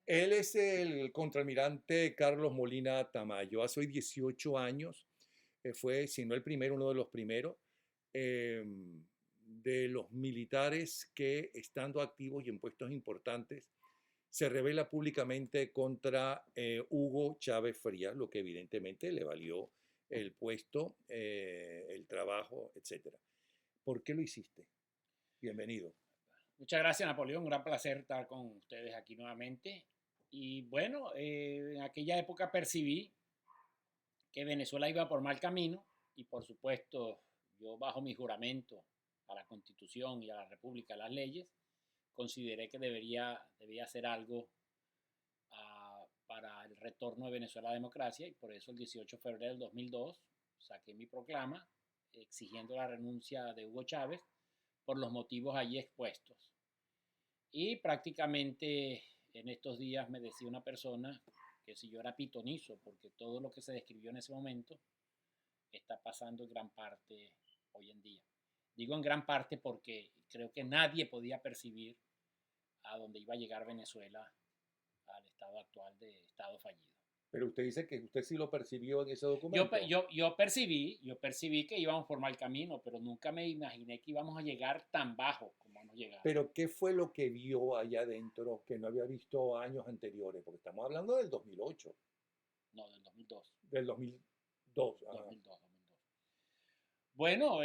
Él es el contraalmirante Carlos Molina Tamayo. Hace hoy 18 años fue, si no el primero, uno de los primeros eh, de los militares que, estando activos y en puestos importantes, se revela públicamente contra Hugo Chávez Frías, lo que evidentemente le valió el puesto, el trabajo, etcétera. ¿Por qué lo hiciste? Bienvenido. Muchas gracias, Napoleón. Un gran placer estar con ustedes aquí nuevamente. Y bueno, en aquella época percibí que Venezuela iba por mal camino y por supuesto yo bajo mi juramento a la Constitución y a la República, a las leyes, consideré que debía hacer algo para el retorno de Venezuela a la democracia y por eso el 18 de febrero del 2002 saqué mi proclama exigiendo la renuncia de Hugo Chávez por los motivos allí expuestos. Y prácticamente en estos días me decía una persona que si yo era pitonizo, porque todo lo que se describió en ese momento está pasando en gran parte hoy en día. Digo en gran parte porque creo que nadie podía percibir a dónde iba a llegar Venezuela al estado actual de estado fallido. Pero usted dice que usted sí lo percibió en ese Yo, documento. yo, yo percibí que íbamos por mal camino, pero nunca me imaginé que íbamos a llegar tan bajo como hemos llegado. Pero ¿qué fue lo que vio allá adentro que no había visto años anteriores? Porque estamos hablando del 2008, No, del 2002. del 2002. Ajá. 2002, 2002. Bueno,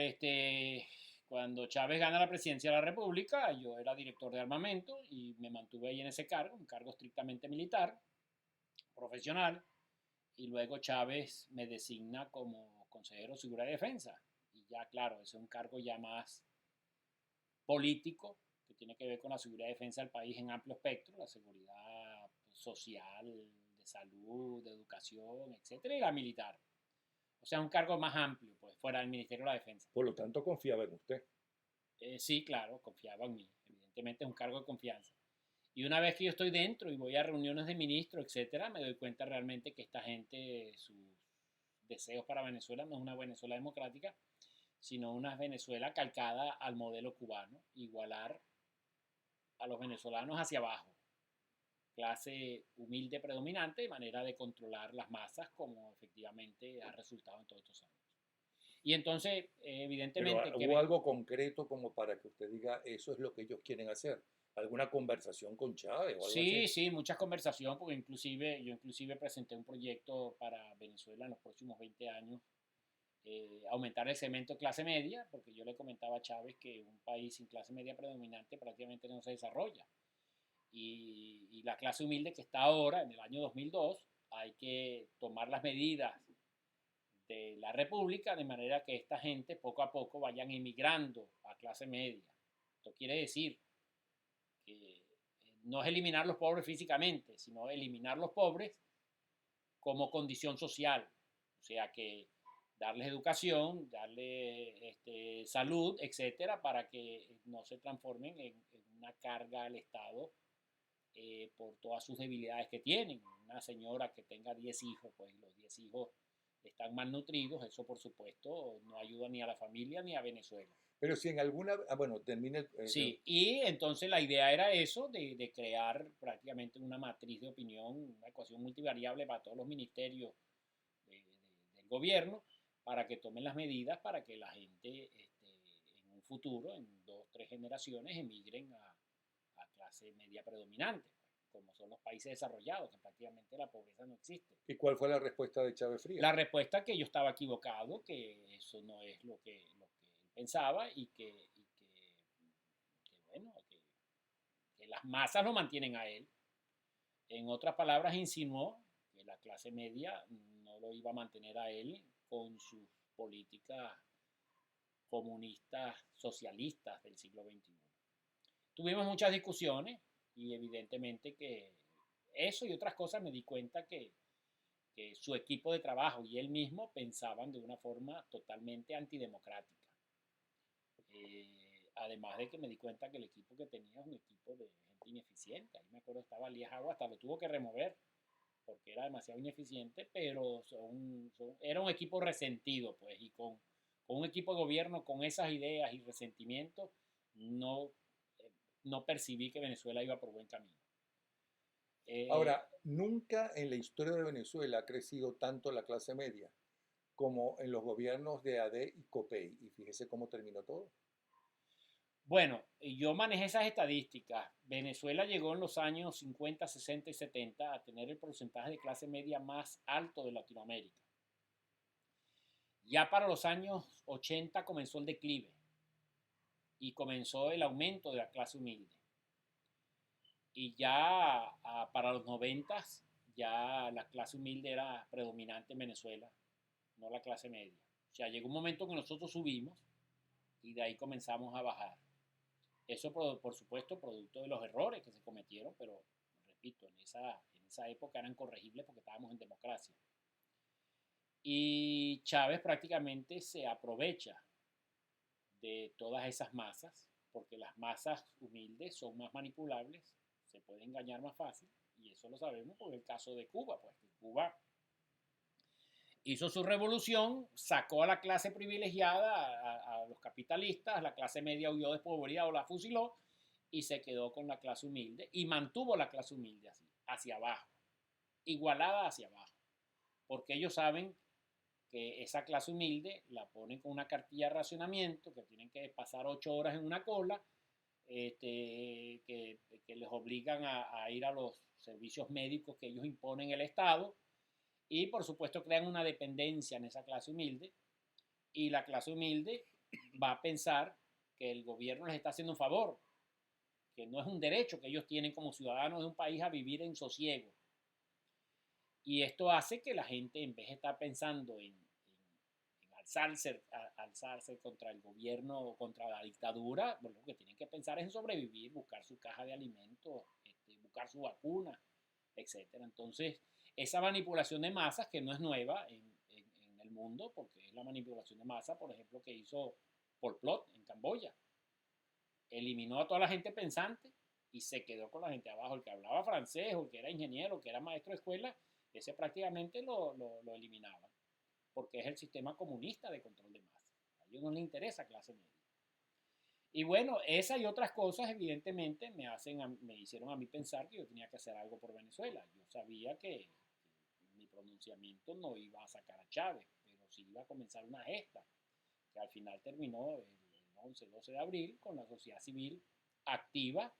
cuando Chávez gana la presidencia de la República, yo era director de armamento y me mantuve ahí en ese cargo, un cargo estrictamente militar, profesional, y luego Chávez me designa como consejero de seguridad y defensa. Y ya, claro, ese es un cargo ya más político, que tiene que ver con la seguridad y defensa del país en amplio espectro, la seguridad social, de salud, de educación, etcétera, y la militar. O sea, un cargo más amplio, pues, fuera del Ministerio de la Defensa. Por lo tanto, confiaba en usted. Sí, claro, confiaba en mí. Evidentemente es un cargo de confianza. Y una vez que yo estoy dentro y voy a reuniones de ministros, etcétera, me doy cuenta realmente que esta gente, sus deseos para Venezuela no es una Venezuela democrática, sino una Venezuela calcada al modelo cubano, igualar a los venezolanos hacia abajo, clase humilde predominante, de manera de controlar las masas, como efectivamente ha resultado en todos estos años. Y entonces, Pero evidentemente, hubo que algo concreto como para que usted diga, eso es lo que ellos quieren hacer. ¿Alguna conversación con Chávez o algo así? sí, sí, muchas conversaciones, porque yo inclusive presenté un proyecto para Venezuela en los próximos 20 años, aumentar el segmento de clase media, porque yo le comentaba a Chávez que un país sin clase media predominante prácticamente no se desarrolla. Y la clase humilde que está ahora, en el año 2002, hay que tomar las medidas de la República de manera que esta gente poco a poco vayan emigrando a clase media. Esto quiere decir que no es eliminar los pobres físicamente, sino eliminar los pobres como condición social. O sea que darles educación, darles salud, etcétera, para que no se transformen en una carga al Estado por todas sus debilidades que tienen. Una señora que tenga 10 hijos, pues los 10 hijos están malnutridos, eso por supuesto no ayuda ni a la familia ni a Venezuela. Pero si en alguna... bueno, termine... Sí, y entonces la idea era eso, de crear prácticamente una matriz de opinión, una ecuación multivariable para todos los ministerios del gobierno, para que tomen las medidas para que la gente en un futuro, en 2, 3 generaciones, emigren a clase media predominante, pues, como son los países desarrollados, que prácticamente la pobreza no existe. ¿Y cuál fue la respuesta de Chávez Frías? La respuesta que yo estaba equivocado, que eso no es lo que él pensaba que bueno, que las masas lo mantienen a él. En otras palabras, insinuó que la clase media no lo iba a mantener a él con sus políticas comunistas socialistas del siglo XXI. Tuvimos muchas discusiones y evidentemente que eso y otras cosas me di cuenta que su equipo de trabajo y él mismo pensaban de una forma totalmente antidemocrática. Además de que me di cuenta que el equipo que tenía es un equipo de gente ineficiente. Ahí me acuerdo estaba Elías Agua, hasta lo tuvo que remover porque era demasiado ineficiente, pero era un equipo resentido, pues, y con un equipo de gobierno con esas ideas y resentimientos, no, no percibí que Venezuela iba por buen camino. Eh, Ahora, nunca en la historia de Venezuela ha crecido tanto la clase media como en los gobiernos de AD y COPEI. Y fíjese cómo terminó todo. bueno, yo manejé esas estadísticas. Venezuela llegó en los años 50, 60 y 70 a tener el porcentaje de clase media más alto de Latinoamérica. Ya para los años 80 comenzó el declive y comenzó el aumento de la clase humilde. Y ya para los 90 ya la clase humilde era predominante en Venezuela, no la clase media. O sea, llegó un momento que nosotros subimos y de ahí comenzamos a bajar. Eso, por supuesto, producto de los errores que se cometieron, pero repito, en esa época eran corregibles porque estábamos en democracia. Y Chávez prácticamente se aprovecha de todas esas masas, porque las masas humildes son más manipulables, se puede engañar más fácil, y eso lo sabemos por el caso de Cuba, pues Cuba hizo su revolución, sacó a la clase privilegiada, a los capitalistas, la clase media huyó despoblada o la fusiló, y se quedó con la clase humilde, y mantuvo la clase humilde así, hacia abajo, igualada hacia abajo, porque ellos saben que esa clase humilde la ponen con una cartilla de racionamiento, que tienen que pasar 8 horas en una cola, que les obligan a ir a los servicios médicos que ellos imponen el Estado, y por supuesto crean una dependencia en esa clase humilde, y la clase humilde va a pensar que el gobierno les está haciendo un favor, que no es un derecho que ellos tienen como ciudadanos de un país a vivir en sosiego. Y esto hace que la gente, en vez de estar pensando en alzarse contra el gobierno o contra la dictadura, bueno, lo que tienen que pensar es en sobrevivir, buscar su caja de alimentos, buscar su vacuna, etcétera. Entonces, esa manipulación de masas, que no es nueva en el mundo, porque es la manipulación de masa, por ejemplo, que hizo Pol Pot en Camboya. Eliminó a toda la gente pensante y se quedó con la gente abajo. El que hablaba francés, o el que era ingeniero, o el que era maestro de escuela, ese prácticamente lo eliminaba, porque es el sistema comunista de control de masas. A ellos no les interesa clase media. Y bueno, esa y otras cosas evidentemente me hicieron a mí pensar que yo tenía que hacer algo por Venezuela. Yo sabía que mi pronunciamiento no iba a sacar a Chávez, pero sí iba a comenzar una gesta, que al final terminó el 11, 12 de abril con la sociedad civil activa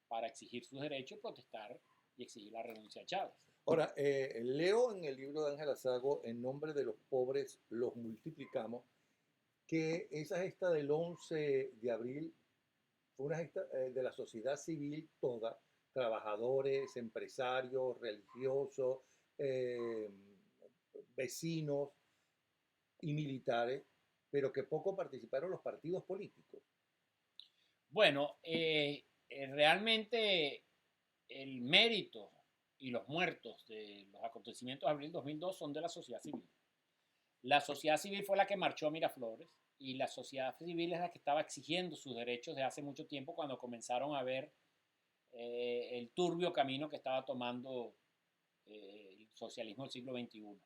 para exigir sus derechos, protestar y exigir la renuncia a Chávez. Ahora, leo en el libro de Ángela Sago, En nombre de los pobres los multiplicamos, que esa gesta del 11 de abril fue una gesta de la sociedad civil toda, trabajadores, empresarios, religiosos, eh, vecinos y militares, pero que poco participaron los partidos políticos. Bueno, realmente el mérito y los muertos de los acontecimientos de abril 2002 son de la sociedad civil. La sociedad civil fue la que marchó a Miraflores, y la sociedad civil es la que estaba exigiendo sus derechos de hace mucho tiempo, cuando comenzaron a ver el turbio camino que estaba tomando el socialismo del siglo XXI.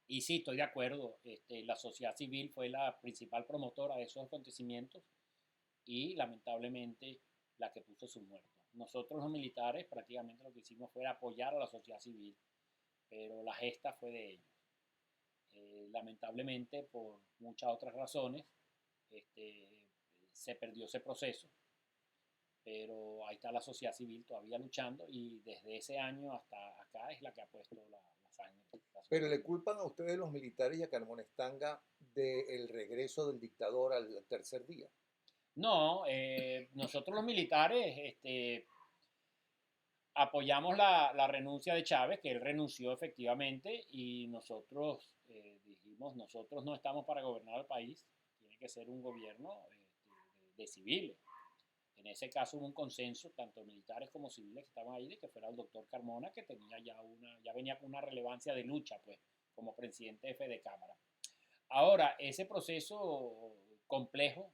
Y sí, estoy de acuerdo, la sociedad civil fue la principal promotora de esos acontecimientos y lamentablemente la que puso sus muertos. Nosotros los militares prácticamente lo que hicimos fue apoyar a la sociedad civil, pero la gesta fue de ellos. Lamentablemente, por muchas otras razones, este, se perdió ese proceso, pero ahí está la sociedad civil todavía luchando, y desde ese año hasta acá es la que ha puesto la sangre. La Pero le civil. culpan a ustedes los militares y a Carmón Estanga del regreso del dictador al tercer día. No, nosotros los militares apoyamos la renuncia de Chávez, que él renunció efectivamente, y nosotros dijimos, nosotros no estamos para gobernar el país, tiene que ser un gobierno de civiles. En ese caso hubo un consenso, tanto militares como civiles que estaban ahí, de que fuera el doctor Carmona, que tenía ya venía con una relevancia de lucha, pues, como presidente jefe de Cámara. Ahora, ese proceso complejo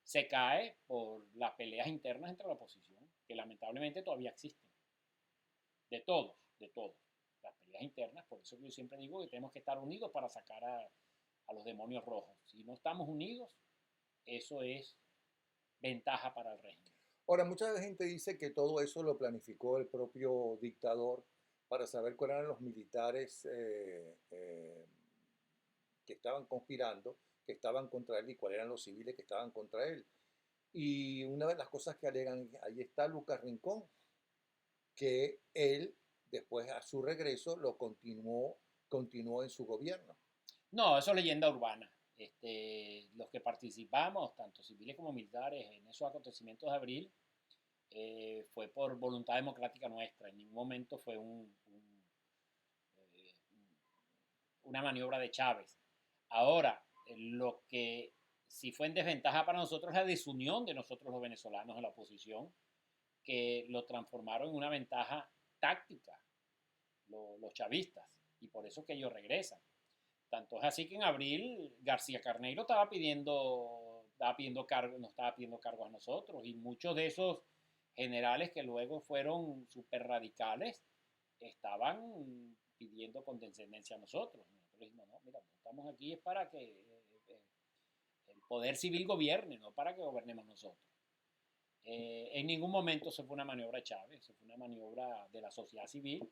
se cae por las peleas internas entre la oposición, que lamentablemente todavía existen, de todos, las peleas internas. Por eso yo siempre digo que tenemos que estar unidos para sacar a los demonios rojos. Si no estamos unidos, eso es ventaja para el régimen. Ahora, mucha gente dice que todo eso lo planificó el propio dictador para saber cuáles eran los militares que estaban conspirando, que estaban contra él y cuáles eran los civiles que estaban contra él. Y una de las cosas que alegan, ahí está Lucas Rincón, que él, después a su regreso, continuó en su gobierno. No, eso es leyenda urbana. Los que participamos, tanto civiles como militares, en esos acontecimientos de abril, fue por voluntad democrática nuestra. En ningún momento fue eh, una maniobra de Chávez. Ahora, lo que sí fue en desventaja para nosotros es la desunión de nosotros los venezolanos en la oposición, que lo transformaron en una ventaja táctica los chavistas, y por eso es que ellos regresan. Tanto es así que en abril García Carneiro nos estaba pidiendo cargos a nosotros, y muchos de esos generales que luego fueron súper radicales estaban pidiendo condescendencia a nosotros. Nosotros dijimos, no, mira, estamos aquí es para que el poder civil gobierne, no para que gobernemos nosotros. En ningún momento se fue una maniobra de Chávez, se fue una maniobra de la sociedad civil.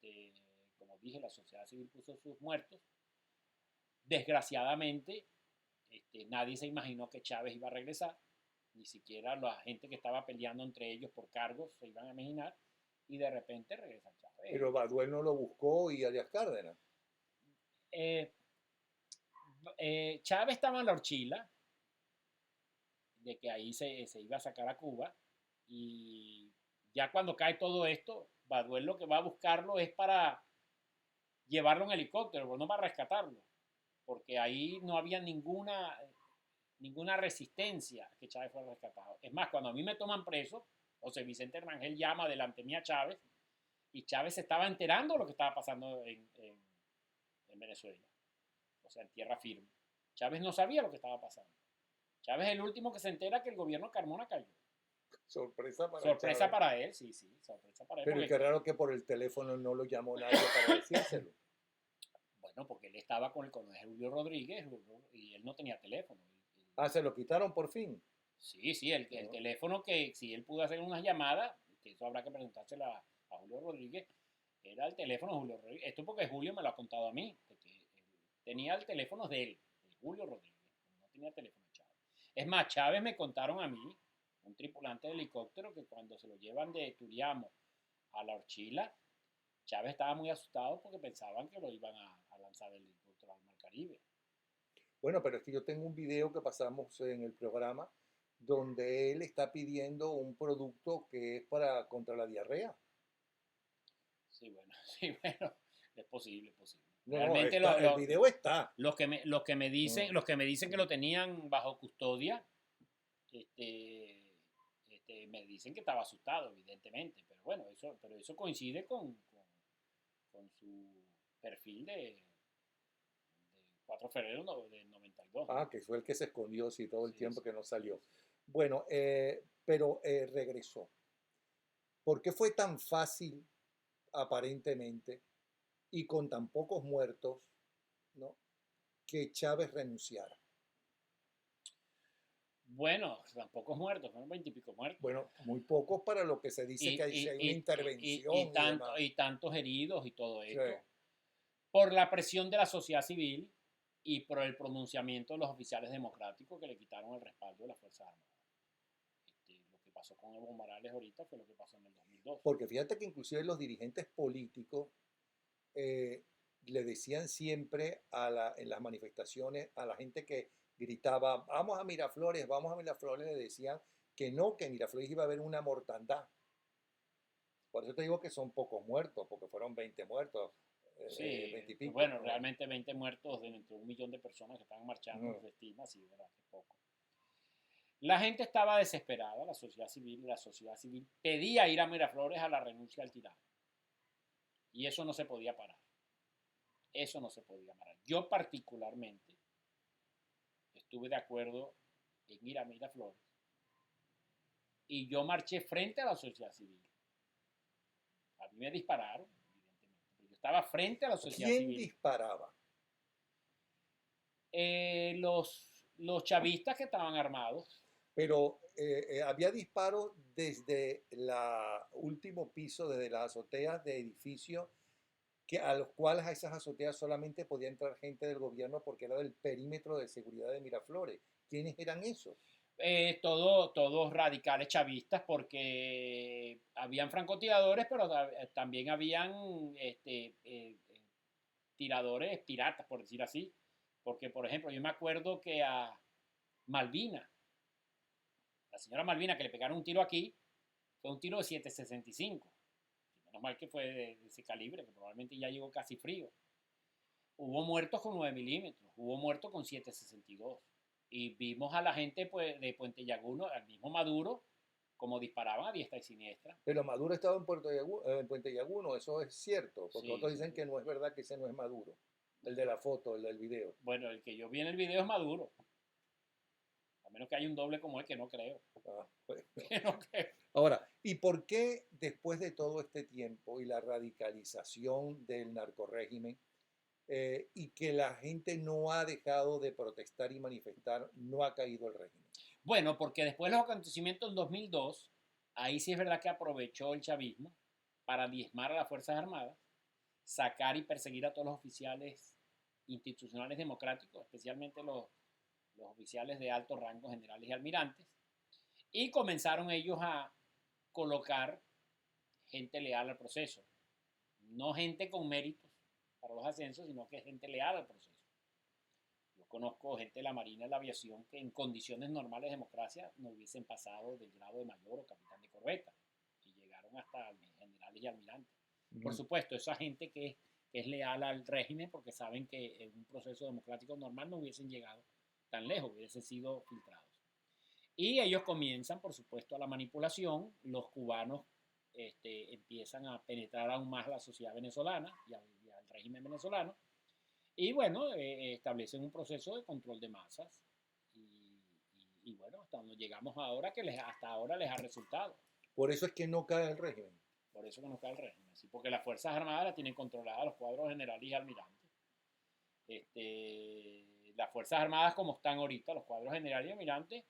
Este, Como dije, la sociedad civil puso sus muertos. Desgraciadamente, nadie se imaginó que Chávez iba a regresar, ni siquiera la gente que estaba peleando entre ellos por cargos se iban a imaginar, y de repente regresa Chávez. Pero Baduel no lo buscó y Arias Cárdenas. Eh, Chávez estaba en la horchila de que ahí se iba a sacar a Cuba, y ya cuando cae todo esto, Baduel lo que va a buscarlo es para llevarlo en helicóptero, no para rescatarlo, porque ahí no había ninguna resistencia a que Chávez fuera rescatado. Es más, cuando a mí me toman preso, José Vicente Rangel llama delante mía a Chávez, y Chávez se estaba enterando de lo que estaba pasando en Venezuela, o sea, en tierra firme. Chávez no sabía lo que estaba pasando. Chávez es el último que se entera que el gobierno Carmona cayó. Sorpresa para Sorpresa Chávez. para él, sí, sorpresa para él. Pero qué raro que por el teléfono no lo llamó nadie para decírselo. Bueno, porque él estaba con el coronel Julio Rodríguez y él no tenía teléfono. Ah, se lo quitaron por fin. Sí, el No. teléfono que si él pudo hacer unas llamadas, que eso habrá que preguntárselo a Julio Rodríguez, era el teléfono de Julio Rodríguez. Esto porque Julio me lo ha contado a mí, que tenía el teléfono de él, de Julio Rodríguez, no tenía el teléfono de Chávez. Es más, Chávez me contaron a mí, un tripulante de helicóptero, que cuando se lo llevan de Turiamo a la Horchila, Chávez estaba muy asustado porque pensaban que lo iban a lanzar del helicóptero al Mar Caribe. Bueno, pero es que yo tengo un video que pasamos en el programa donde él está pidiendo un producto que es para contra la diarrea. Sí, bueno, sí, bueno, es posible, es posible. No, no, Realmente el video está. No. los que me dicen que lo tenían bajo custodia, me dicen que estaba asustado, evidentemente, pero bueno, eso coincide con su perfil de 4 de febrero del 92, Ah, ¿no? que fue el que se escondió, sí, todo el Sí, tiempo sí, que no sí, salió. sí. Bueno, pero regresó. ¿Por qué fue tan fácil, aparentemente, y con tan pocos muertos, ¿no? que Chávez renunciara? Bueno, tampoco muertos, fueron 20 y pico muertos. Bueno, muy pocos para lo que se dice que si hay una intervención y demás. Y tantos heridos y todo Sí. esto, por la presión de la sociedad civil y por el pronunciamiento de los oficiales democráticos que le quitaron el respaldo de las Fuerzas Armadas. Lo que pasó con Evo Morales ahorita fue lo que pasó en el 2002. Porque fíjate que inclusive los dirigentes políticos eh, le decían siempre en las manifestaciones a la gente que gritaba, vamos a Miraflores, le decían que no, que en Miraflores iba a haber una mortandad. Por eso te digo que son pocos muertos, porque fueron 20 muertos, Sí, 20 y pico. bueno, ¿No? realmente 20 muertos de entre 1 millón de personas que estaban marchando, No. se estima, sí, verdad, que poco. La gente estaba desesperada, la sociedad civil pedía ir a Miraflores a la renuncia al tirano. Y eso no se podía parar. Eso no se podía parar. Yo particularmente estuve de acuerdo en ir a Miraflores, y yo marché frente a la sociedad civil. A mí me dispararon, evidentemente, pero yo estaba frente a la sociedad ¿Quién civil. disparaba? Los chavistas que estaban armados. Pero había disparos desde el último piso, desde las azoteas de edificios, a los cuales a esas azoteas solamente podía entrar gente del gobierno porque era del perímetro de seguridad de Miraflores. ¿Quiénes eran esos? Todos radicales chavistas, porque habían francotiradores, pero también habían tiradores piratas, por decir así. Porque, por ejemplo, yo me acuerdo que a Malvina, la señora Malvina, que le pegaron un tiro aquí, fue un tiro de 7,65. Menos mal que fue de ese calibre, que probablemente ya llegó casi frío. Hubo muertos con 9 milímetros, hubo muertos con 7,62. Y vimos a la gente pues, de Puente Llaguno, al mismo Maduro, como disparaban a diestra y siniestra. Pero Maduro estaba en Puente Llaguno, eso es cierto, porque Sí, otros dicen que no es verdad, que ese no es Maduro, el de la foto, el del video. bueno, el que yo vi en el video es Maduro. A menos que haya un doble como él, que no creo. Ah, bueno. Que no creo. Ahora, ¿y por qué después de todo este tiempo y la radicalización del narcorrégimen y que la gente no ha dejado de protestar y manifestar, no ha caído el régimen? Bueno, porque después de los acontecimientos del 2002, ahí sí es verdad que aprovechó el chavismo para diezmar a las Fuerzas Armadas, sacar y perseguir a todos los oficiales institucionales democráticos, especialmente los oficiales de alto rango, generales y almirantes, y comenzaron ellos a colocar gente leal al proceso. No gente con méritos para los ascensos, sino que gente leal al proceso. Yo conozco gente de la Marina y de la Aviación que en condiciones normales de democracia no hubiesen pasado del grado de mayor o capitán de corbeta y llegaron hasta generales y almirantes. Por supuesto, esa gente que es leal al régimen porque saben que en un proceso democrático normal no hubiesen llegado tan lejos, hubiesen sido filtrados. Y ellos comienzan, por supuesto, a la manipulación. Los cubanos empiezan a penetrar aún más a la sociedad venezolana y al régimen venezolano. Y bueno, establecen un proceso de control de masas. Y bueno, hasta donde llegamos ahora, que hasta ahora les ha resultado. Por eso es que no cae el régimen. Por eso que no cae el régimen. ¿Sí? Porque las Fuerzas Armadas las tienen controladas los cuadros generales y almirantes. Las Fuerzas Armadas, como están ahorita, los cuadros generales y almirantes,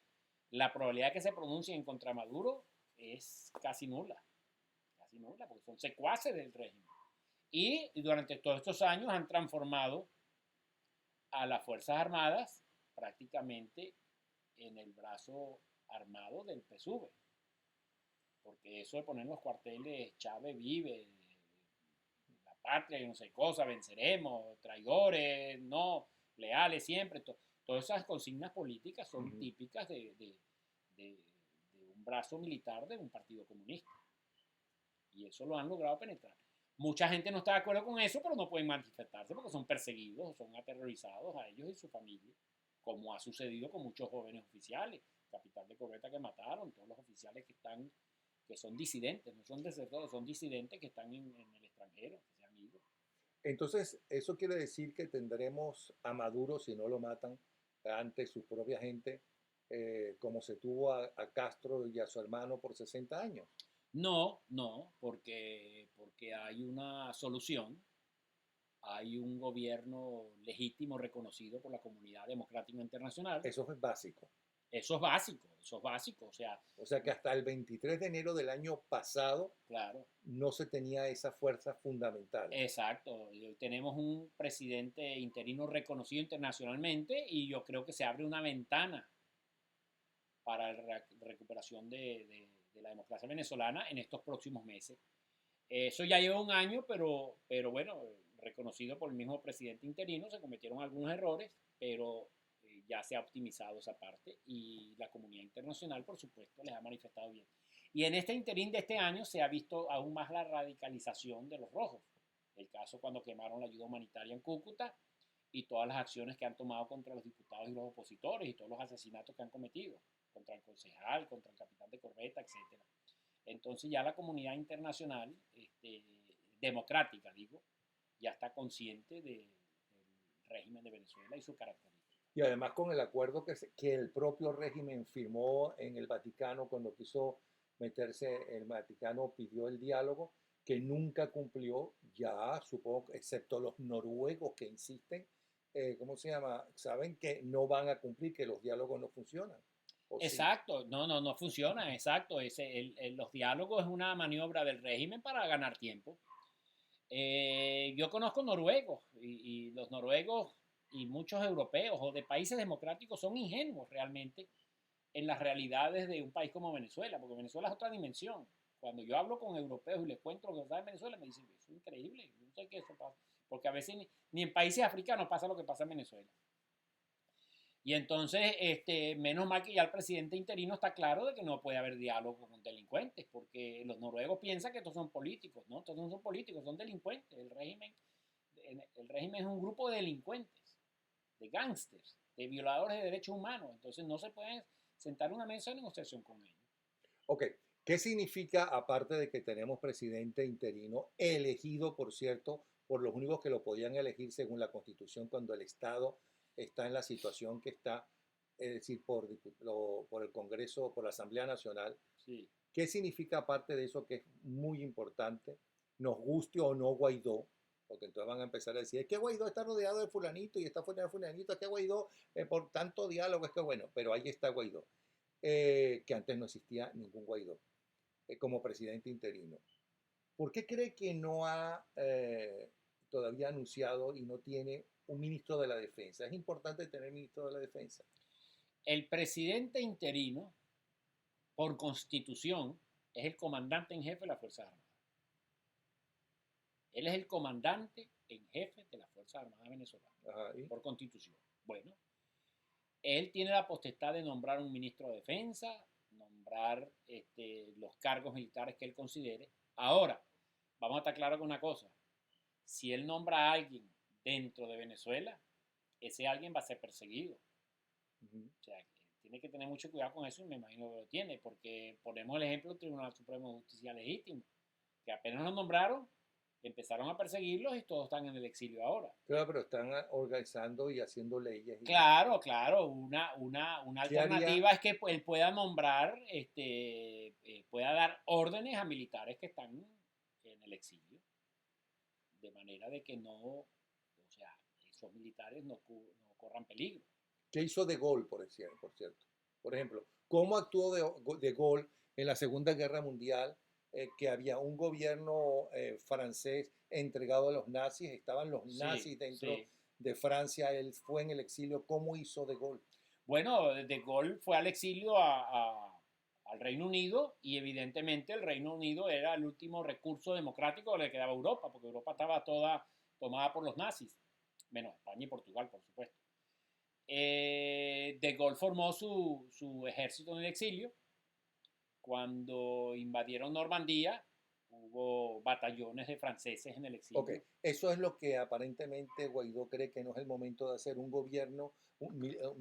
la probabilidad de que se pronuncien contra Maduro es casi nula. Casi nula, porque son secuaces del régimen. Y durante todos estos años han transformado a las Fuerzas Armadas prácticamente en el brazo armado del PSUV. Porque eso de poner en los cuarteles Chávez vive, la patria y no sé cosa, venceremos, traidores, no, leales siempre. Todas esas consignas políticas son típicas de un brazo militar de un partido comunista. Y eso lo han logrado penetrar. Mucha gente no está de acuerdo con eso, pero no pueden manifestarse porque son perseguidos, son aterrorizados a ellos y su familia, como ha sucedido con muchos jóvenes oficiales, capitán de corbeta que mataron, todos los oficiales que son disidentes, no son desertores, son disidentes que están en el extranjero, que se han ido. Entonces, eso quiere decir que tendremos a Maduro, si no lo matan, ante su propia gente, como se tuvo a Castro y a su hermano por 60 años. No, porque hay una solución, hay un gobierno legítimo reconocido por la comunidad democrática internacional. Eso es básico. Eso es básico, o sea que hasta el 23 de enero del año pasado, claro, no se tenía esa fuerza fundamental. Exacto, tenemos un presidente interino reconocido internacionalmente y yo creo que se abre una ventana para la recuperación de la democracia venezolana en estos próximos meses. Eso ya lleva un año, pero bueno, reconocido por el mismo presidente interino, se cometieron algunos errores, pero ya se ha optimizado esa parte y la comunidad internacional, por supuesto, les ha manifestado bien. Y en este interín de este año se ha visto aún más la radicalización de los rojos. El caso cuando quemaron la ayuda humanitaria en Cúcuta y todas las acciones que han tomado contra los diputados y los opositores y todos los asesinatos que han cometido contra el concejal, contra el capitán de corbeta, etc. Entonces ya la comunidad internacional, democrática, digo, ya está consciente del régimen de Venezuela y su característica. Y además con el acuerdo que el propio régimen firmó en el Vaticano cuando quiso meterse, el Vaticano pidió el diálogo, que nunca cumplió, ya supongo, excepto los noruegos que insisten, ¿cómo se llama? Saben que no van a cumplir, que los diálogos no funcionan. ¿O sí? Exacto, no funciona, exacto. Los diálogos es una maniobra del régimen para ganar tiempo. Yo conozco noruegos y los noruegos y muchos europeos o de países democráticos son ingenuos realmente en las realidades de un país como Venezuela, porque Venezuela es otra dimensión. Cuando yo hablo con europeos y les cuento lo que pasa en Venezuela, me dicen, eso es increíble, no sé qué eso pasa, porque a veces ni en países africanos pasa lo que pasa en Venezuela. Y entonces, menos mal que ya el presidente interino está claro de que no puede haber diálogo con delincuentes, porque los noruegos piensan que estos son políticos, ¿no? Estos no son políticos, son delincuentes. El régimen es un grupo de delincuentes, de gángsters, de violadores de derechos humanos. Entonces no se pueden sentar a una mesa de negociación con ellos. Ok, ¿qué significa, aparte de que tenemos presidente interino, elegido, por cierto, por los únicos que lo podían elegir según la Constitución cuando el Estado está en la situación que está, es decir, por el Congreso, por la Asamblea Nacional? Sí. ¿Qué significa, aparte de eso, que es muy importante, nos guste o no Guaidó? Porque entonces van a empezar a decir, es que Guaidó está rodeado de fulanito y está fuera de fulanito, es que Guaidó, por tanto diálogo, es que bueno, pero ahí está Guaidó, que antes no existía ningún Guaidó como presidente interino. ¿Por qué cree que no ha todavía anunciado y no tiene un ministro de la defensa? Es importante tener ministro de la defensa. El presidente interino, por constitución, es el comandante en jefe de las Fuerzas Armadas. Él es el comandante en jefe de las Fuerzas Armadas venezolanas, Ajá, por constitución. Bueno, él tiene la potestad de nombrar un ministro de defensa, nombrar los cargos militares que él considere. Ahora, vamos a estar claros con una cosa. Si él nombra a alguien dentro de Venezuela, ese alguien va a ser perseguido. O sea, tiene que tener mucho cuidado con eso y me imagino que lo tiene, porque ponemos el ejemplo del Tribunal Supremo de Justicia Legítimo, que apenas lo nombraron, empezaron a perseguirlos y todos están en el exilio ahora. claro, pero están organizando y haciendo leyes. Claro, claro, una ¿Qué haría? alternativa es que él pueda nombrar, pueda dar órdenes a militares que están en el exilio, de manera de que no, o sea, esos militares no corran peligro. ¿Qué hizo De Gaulle, por cierto? Por ejemplo, ¿cómo actuó De Gaulle en la Segunda Guerra Mundial? Que había un gobierno francés entregado a los nazis, estaban los Sí, nazis dentro sí. de Francia, él fue en el exilio. ¿Cómo hizo De Gaulle? Bueno, De Gaulle fue al exilio al Reino Unido y evidentemente el Reino Unido era el último recurso democrático que le quedaba a Europa, porque Europa estaba toda tomada por los nazis, menos España y Portugal, por supuesto. De Gaulle formó su ejército en el exilio. Cuando invadieron Normandía, hubo batallones de franceses en el Ok, exilio. eso es lo que aparentemente Guaidó cree que no es el momento de hacer un gobierno, entrenar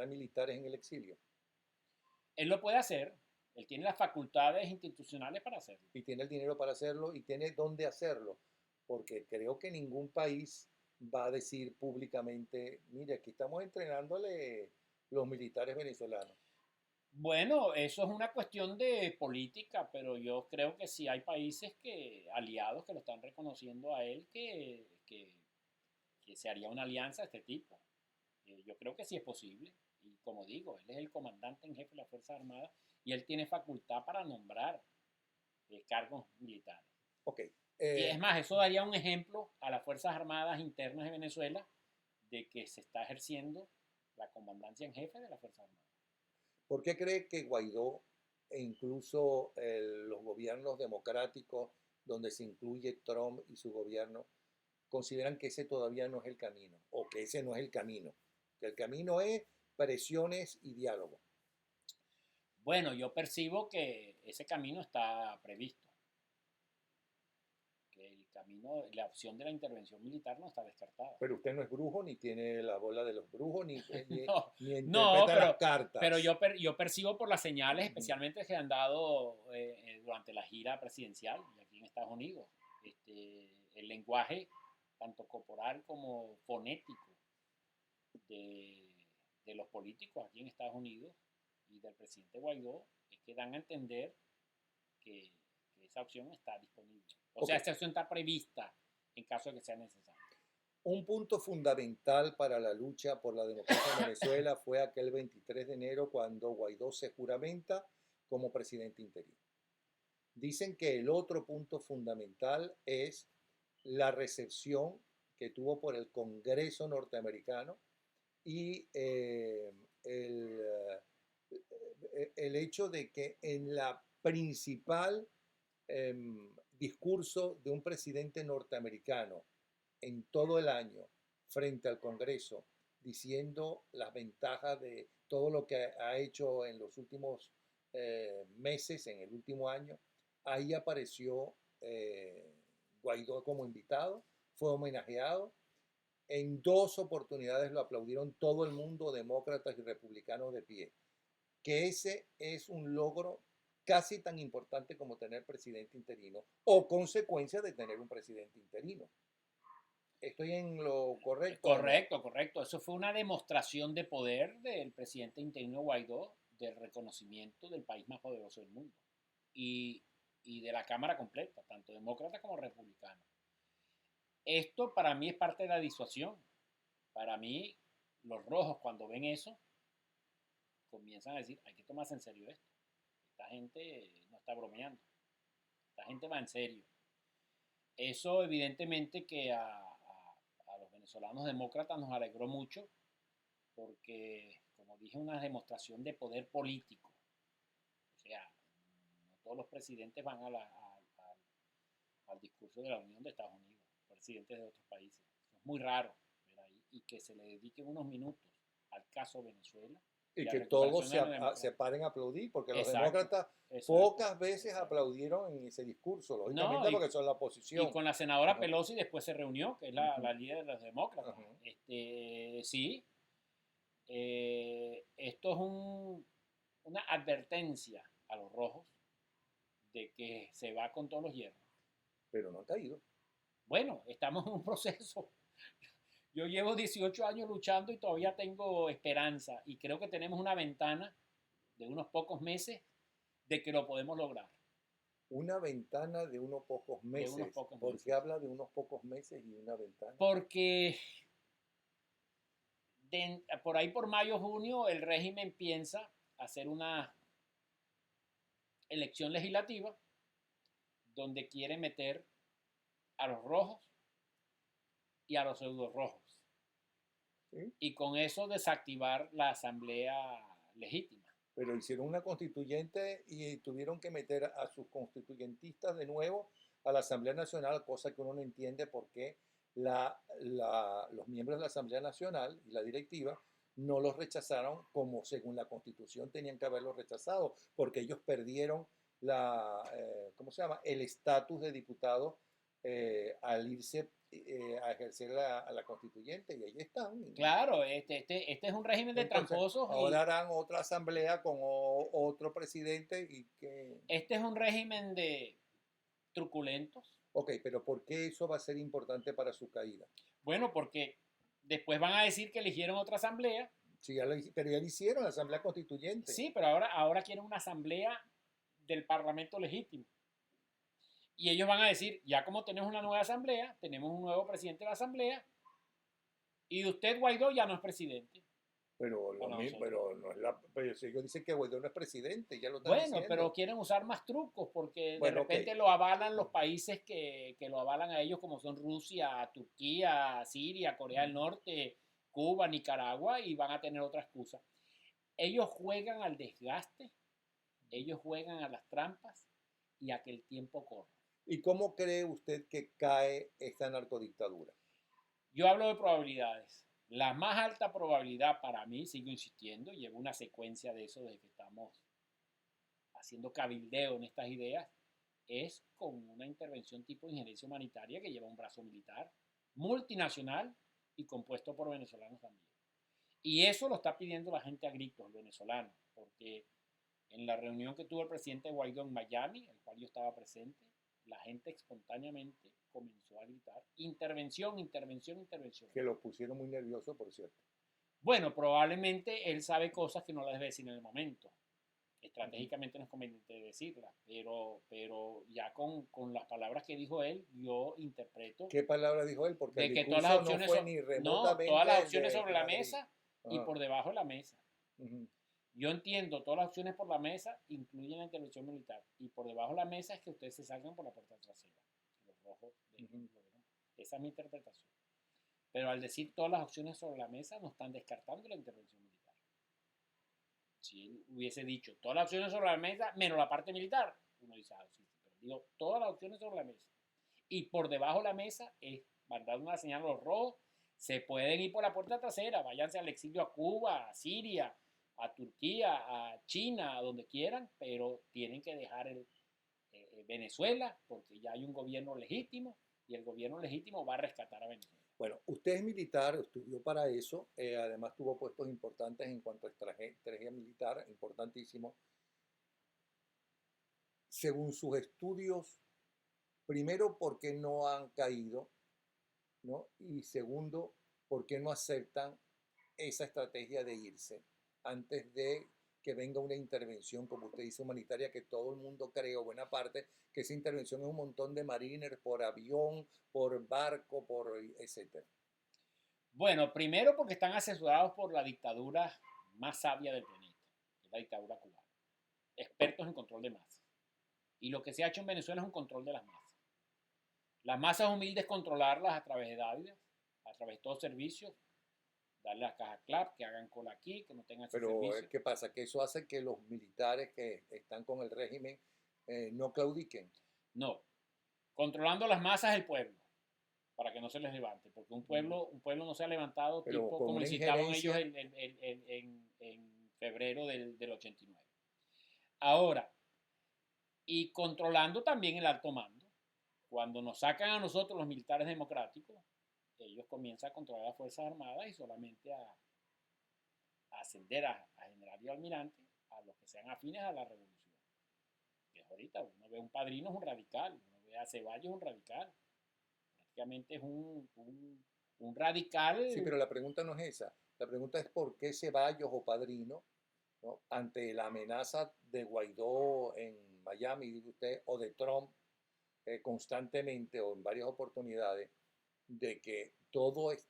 militares en el exilio. Él lo puede hacer, él tiene las facultades institucionales para hacerlo. Y tiene el dinero para hacerlo y tiene dónde hacerlo, porque creo que ningún país va a decir públicamente, mire, aquí estamos entrenándole los militares venezolanos. Bueno, eso es una cuestión de política, pero yo creo que sí hay países aliados que lo están reconociendo a él, que se haría una alianza de este tipo. Yo creo que sí es posible. Y como digo, él es el comandante en jefe de las Fuerzas Armadas y él tiene facultad para nombrar cargos militares. Ok, Y es más, eso daría un ejemplo a las Fuerzas Armadas internas de Venezuela de que se está ejerciendo la comandancia en jefe de las Fuerzas Armadas. ¿por qué cree que Guaidó e incluso los gobiernos democráticos, donde se incluye Trump y su gobierno, consideran que ese todavía no es el camino, o que ese no es el camino, que el camino es presiones y diálogo? Bueno, yo percibo que ese camino está previsto, que el camino, la opción de la intervención militar no está descartada. Pero usted no es brujo, ni tiene la bola de los brujos, No, ni no, interpreta las pero cartas. yo percibo por las señales, especialmente que han dado durante la gira presidencial y aquí en Estados Unidos, el lenguaje tanto corporal como fonético de, de los políticos aquí en Estados Unidos y del presidente Guaidó es que dan a entender que esa opción está disponible. O Ok, sea, esa opción está prevista en caso de que sea necesario. Un punto fundamental para la lucha por la democracia en Venezuela fue aquel 23 de enero cuando Guaidó se juramenta como presidente interino. Dicen que el otro punto fundamental es la recepción que tuvo por el Congreso norteamericano y el hecho de que en la principal discurso de un presidente norteamericano en todo el año frente al Congreso, diciendo las ventajas de todo lo que ha hecho en los últimos meses, en el último año, ahí apareció Guaidó como invitado, fue homenajeado. En dos oportunidades lo aplaudieron todo el mundo, demócratas y republicanos de pie. Que ese es un logro casi tan importante como tener presidente interino o consecuencia de tener un presidente interino. ¿Estoy en lo correcto o no? Correcto, correcto. Eso fue una demostración de poder del presidente interino Guaidó, del reconocimiento del país más poderoso del mundo y, y de la Cámara completa, tanto demócrata como republicana. Esto para mí es parte de la disuasión. Para mí, los rojos cuando ven eso, comienzan a decir, hay que tomarse en serio esto. Esta gente no está bromeando. Esta gente va en serio. Eso evidentemente que a los venezolanos demócratas nos alegró mucho porque, como dije, una demostración de poder político. O sea, no todos los presidentes van al discurso de la Unión de Estados Unidos, presidentes de otros países. Eso es muy raro ver ahí y que se le dediquen unos minutos al caso Venezuela Y la que todos recuperación de la se democracia. paren a aplaudir, porque los Exacto, demócratas exacto, pocas veces exacto. aplaudieron en ese discurso, No, lógicamente porque son la y oposición. con la senadora Ajá, Pelosi después se reunió, que es ujú, la líder de los demócratas. ajá. Sí, esto es una advertencia a los rojos de que se va con todos los hierros. Pero no han caído. Bueno, estamos en un proceso. Yo llevo 18 años luchando y todavía tengo esperanza y creo que tenemos una ventana de unos pocos meses de que lo podemos lograr. Una ventana de unos pocos De unos meses. pocos ¿Por qué meses. habla de unos pocos meses y una ventana? Porque por ahí por mayo, junio, el régimen piensa hacer una elección legislativa donde quiere meter a los rojos y a los pseudo rojos. ¿Sí? Y con eso desactivar la asamblea legítima. Pero hicieron una constituyente y tuvieron que meter a sus constituyentistas de nuevo a la Asamblea Nacional, cosa que uno no entiende por qué los miembros de la Asamblea Nacional y la directiva no los rechazaron como según la Constitución tenían que haberlos rechazado, porque ellos perdieron ¿cómo se llama? El estatus de diputado al irse a ejercer a la constituyente y ahí están. Claro, este es un régimen de Entonces, tramposos y ahora harán otra asamblea con otro presidente y que... este es un régimen de truculentos. Ok, pero ¿por qué eso va a ser importante para su caída? Bueno, porque después van a decir que eligieron otra asamblea. Sí, pero ya lo hicieron, la asamblea constituyente. Sí, pero ahora quieren una asamblea del Parlamento legítimo. Y ellos van a decir, ya como tenemos una nueva asamblea, tenemos un nuevo presidente de la asamblea, y usted, Guaidó, ya no es presidente. Pero no es pero si ellos dicen que Guaidó no es presidente, ya lo están Bueno, diciendo. pero quieren usar más trucos porque de Bueno, repente ok. lo avalan los países que lo avalan a ellos, como son Rusia, Turquía, Siria, Corea del Norte, Cuba, Nicaragua, y van a tener otra excusa. Ellos juegan al desgaste, ellos juegan a las trampas y a que el tiempo corra. ¿Y cómo cree usted que cae esta narcodictadura? Yo hablo de probabilidades. La más alta probabilidad para mí, sigo insistiendo, llevo una secuencia de eso desde que estamos haciendo cabildeo en estas ideas, es con una intervención tipo injerencia humanitaria que lleva un brazo militar multinacional y compuesto por venezolanos también. Y eso lo está pidiendo la gente a gritos, el venezolano, porque en la reunión que tuvo el presidente Guaidó en Miami, el cual yo estaba presente, la gente espontáneamente comenzó a gritar intervención, intervención, intervención. Que lo pusieron muy nervioso, por cierto. Bueno, probablemente él sabe cosas que no las debe decir en el momento. Estratégicamente no es conveniente decirla, pero ya con las palabras que dijo él, yo interpreto ¿Qué palabra dijo él? Porque el de que todas las discurso no opciones fue son, ni no, todas remotamente las el opciones de sobre la Madrid. mesa y Ajá. por debajo de la mesa. Ujú, Yo entiendo, todas las opciones por la mesa incluyen la intervención militar y por debajo de la mesa es que ustedes se salgan por la puerta trasera, los rojos del ujú. gobierno. Esa es mi interpretación. Pero al decir todas las opciones sobre la mesa, no están descartando la intervención militar. Si él hubiese dicho todas las opciones sobre la mesa, menos la parte militar, uno dice, ah, sí, pero digo, todas las opciones sobre la mesa. Y por debajo de la mesa es mandar una señal a los rojos, se pueden ir por la puerta trasera, váyanse al exilio a Cuba, a Siria, a Turquía, a China, a donde quieran, pero tienen que dejar Venezuela porque ya hay un gobierno legítimo y el gobierno legítimo va a rescatar a Venezuela. Bueno, usted es militar, estudió para eso, además tuvo puestos importantes en cuanto a estrategia militar, importantísimo. Según sus estudios, primero, ¿por qué no han caído? ¿No? Y segundo, ¿por qué no aceptan esa estrategia de irse antes de que venga una intervención, como usted dice, humanitaria, que todo el mundo cree, o buena parte, que esa intervención es un montón de mariners por avión, por barco, por etcétera? Bueno, primero porque están asesorados por la dictadura más sabia del planeta, que es la dictadura cubana. Expertos en control de masas. Y lo que se ha hecho en Venezuela es un control de las masas. Las masas humildes controlarlas a través de dávidas, a través de todos servicios, darle a caja clap, que hagan cola aquí, que no tengan ese Pero, servicio. ¿qué pasa? Que eso hace que los militares que están con el régimen no claudiquen. No, controlando las masas del pueblo, para que no se les levante, porque un pueblo no se ha levantado Pero tipo con como lo una incitaron ellos injerencia. en febrero del 89. Ahora, y controlando también el alto mando. Cuando nos sacan a nosotros los militares democráticos, ellos comienzan a controlar las Fuerzas Armadas y solamente a ascender a general y almirante a los que sean afines a la revolución. Que ahorita uno ve un Padrino, es un radical, uno ve a Ceballos, es un radical. Prácticamente es un Sí, radical. pero la pregunta no es esa. La pregunta es por qué Ceballos o Padrino, ¿no? Ante la amenaza de Guaidó en Miami, dice usted, o de Trump constantemente o en varias oportunidades, de que todo es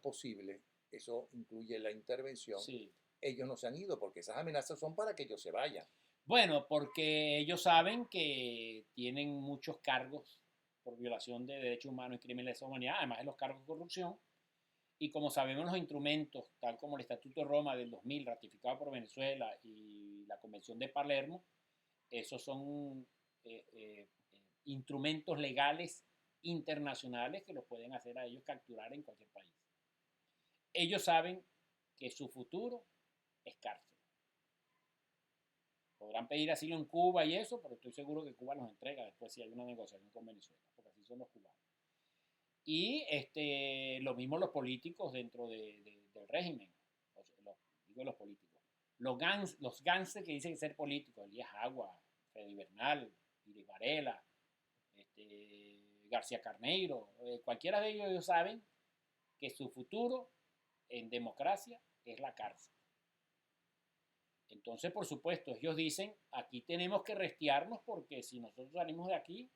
posible, eso incluye la intervención, Sí. ellos no se han ido porque esas amenazas son para que ellos se vayan. Bueno, porque ellos saben que tienen muchos cargos por violación de derechos humanos y crímenes de lesa humanidad, además de los cargos de corrupción. Y como sabemos los instrumentos, tal como el Estatuto de Roma del 2000, ratificado por Venezuela, y la Convención de Palermo, esos son instrumentos legales internacionales que los pueden hacer a ellos capturar en cualquier país. Ellos saben que su futuro es cárcel. Podrán pedir asilo en Cuba y eso, pero estoy seguro que Cuba los entrega después si hay una negociación con Venezuela, porque así son los cubanos. Y lo mismo los políticos dentro del régimen, digo los políticos. Los gánsteres que dicen ser políticos, Elías Agua, Freddy Bernal, Iris Varela, García Carneiro, cualquiera de ellos saben que su futuro en democracia es la cárcel. Entonces, por supuesto, ellos dicen, aquí tenemos que restiarnos porque si nosotros salimos de aquí,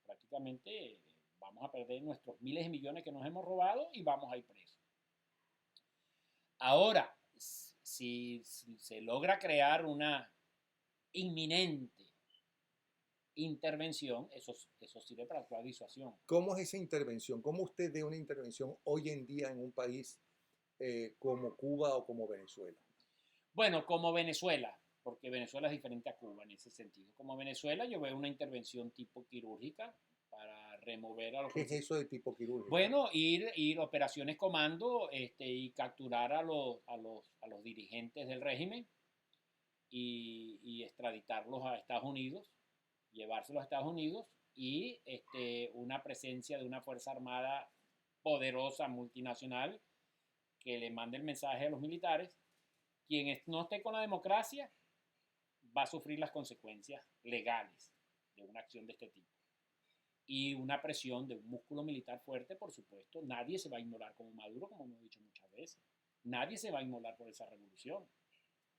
prácticamente vamos a perder nuestros miles de millones que nos hemos robado y vamos a ir presos. Ahora, si se logra crear una inminente intervención, eso sirve para la disuasión. ¿Cómo es esa intervención? ¿Cómo usted ve una intervención hoy en día en un país como Cuba o como Venezuela? Bueno, como Venezuela, porque Venezuela es diferente a Cuba en ese sentido. Como Venezuela yo veo una intervención tipo quirúrgica para remover a los... ¿Qué es eso de tipo quirúrgica? Bueno, ir operaciones comando y capturar a los dirigentes del régimen y extraditarlos a Estados Unidos, llevárselos a Estados Unidos y una presencia de una Fuerza Armada poderosa, multinacional, que le mande el mensaje a los militares. Quien no esté con la democracia va a sufrir las consecuencias legales de una acción de este tipo. Y una presión de un músculo militar fuerte, por supuesto. Nadie se va a inmolar como Maduro, como hemos dicho muchas veces. Nadie se va a inmolar por esa revolución.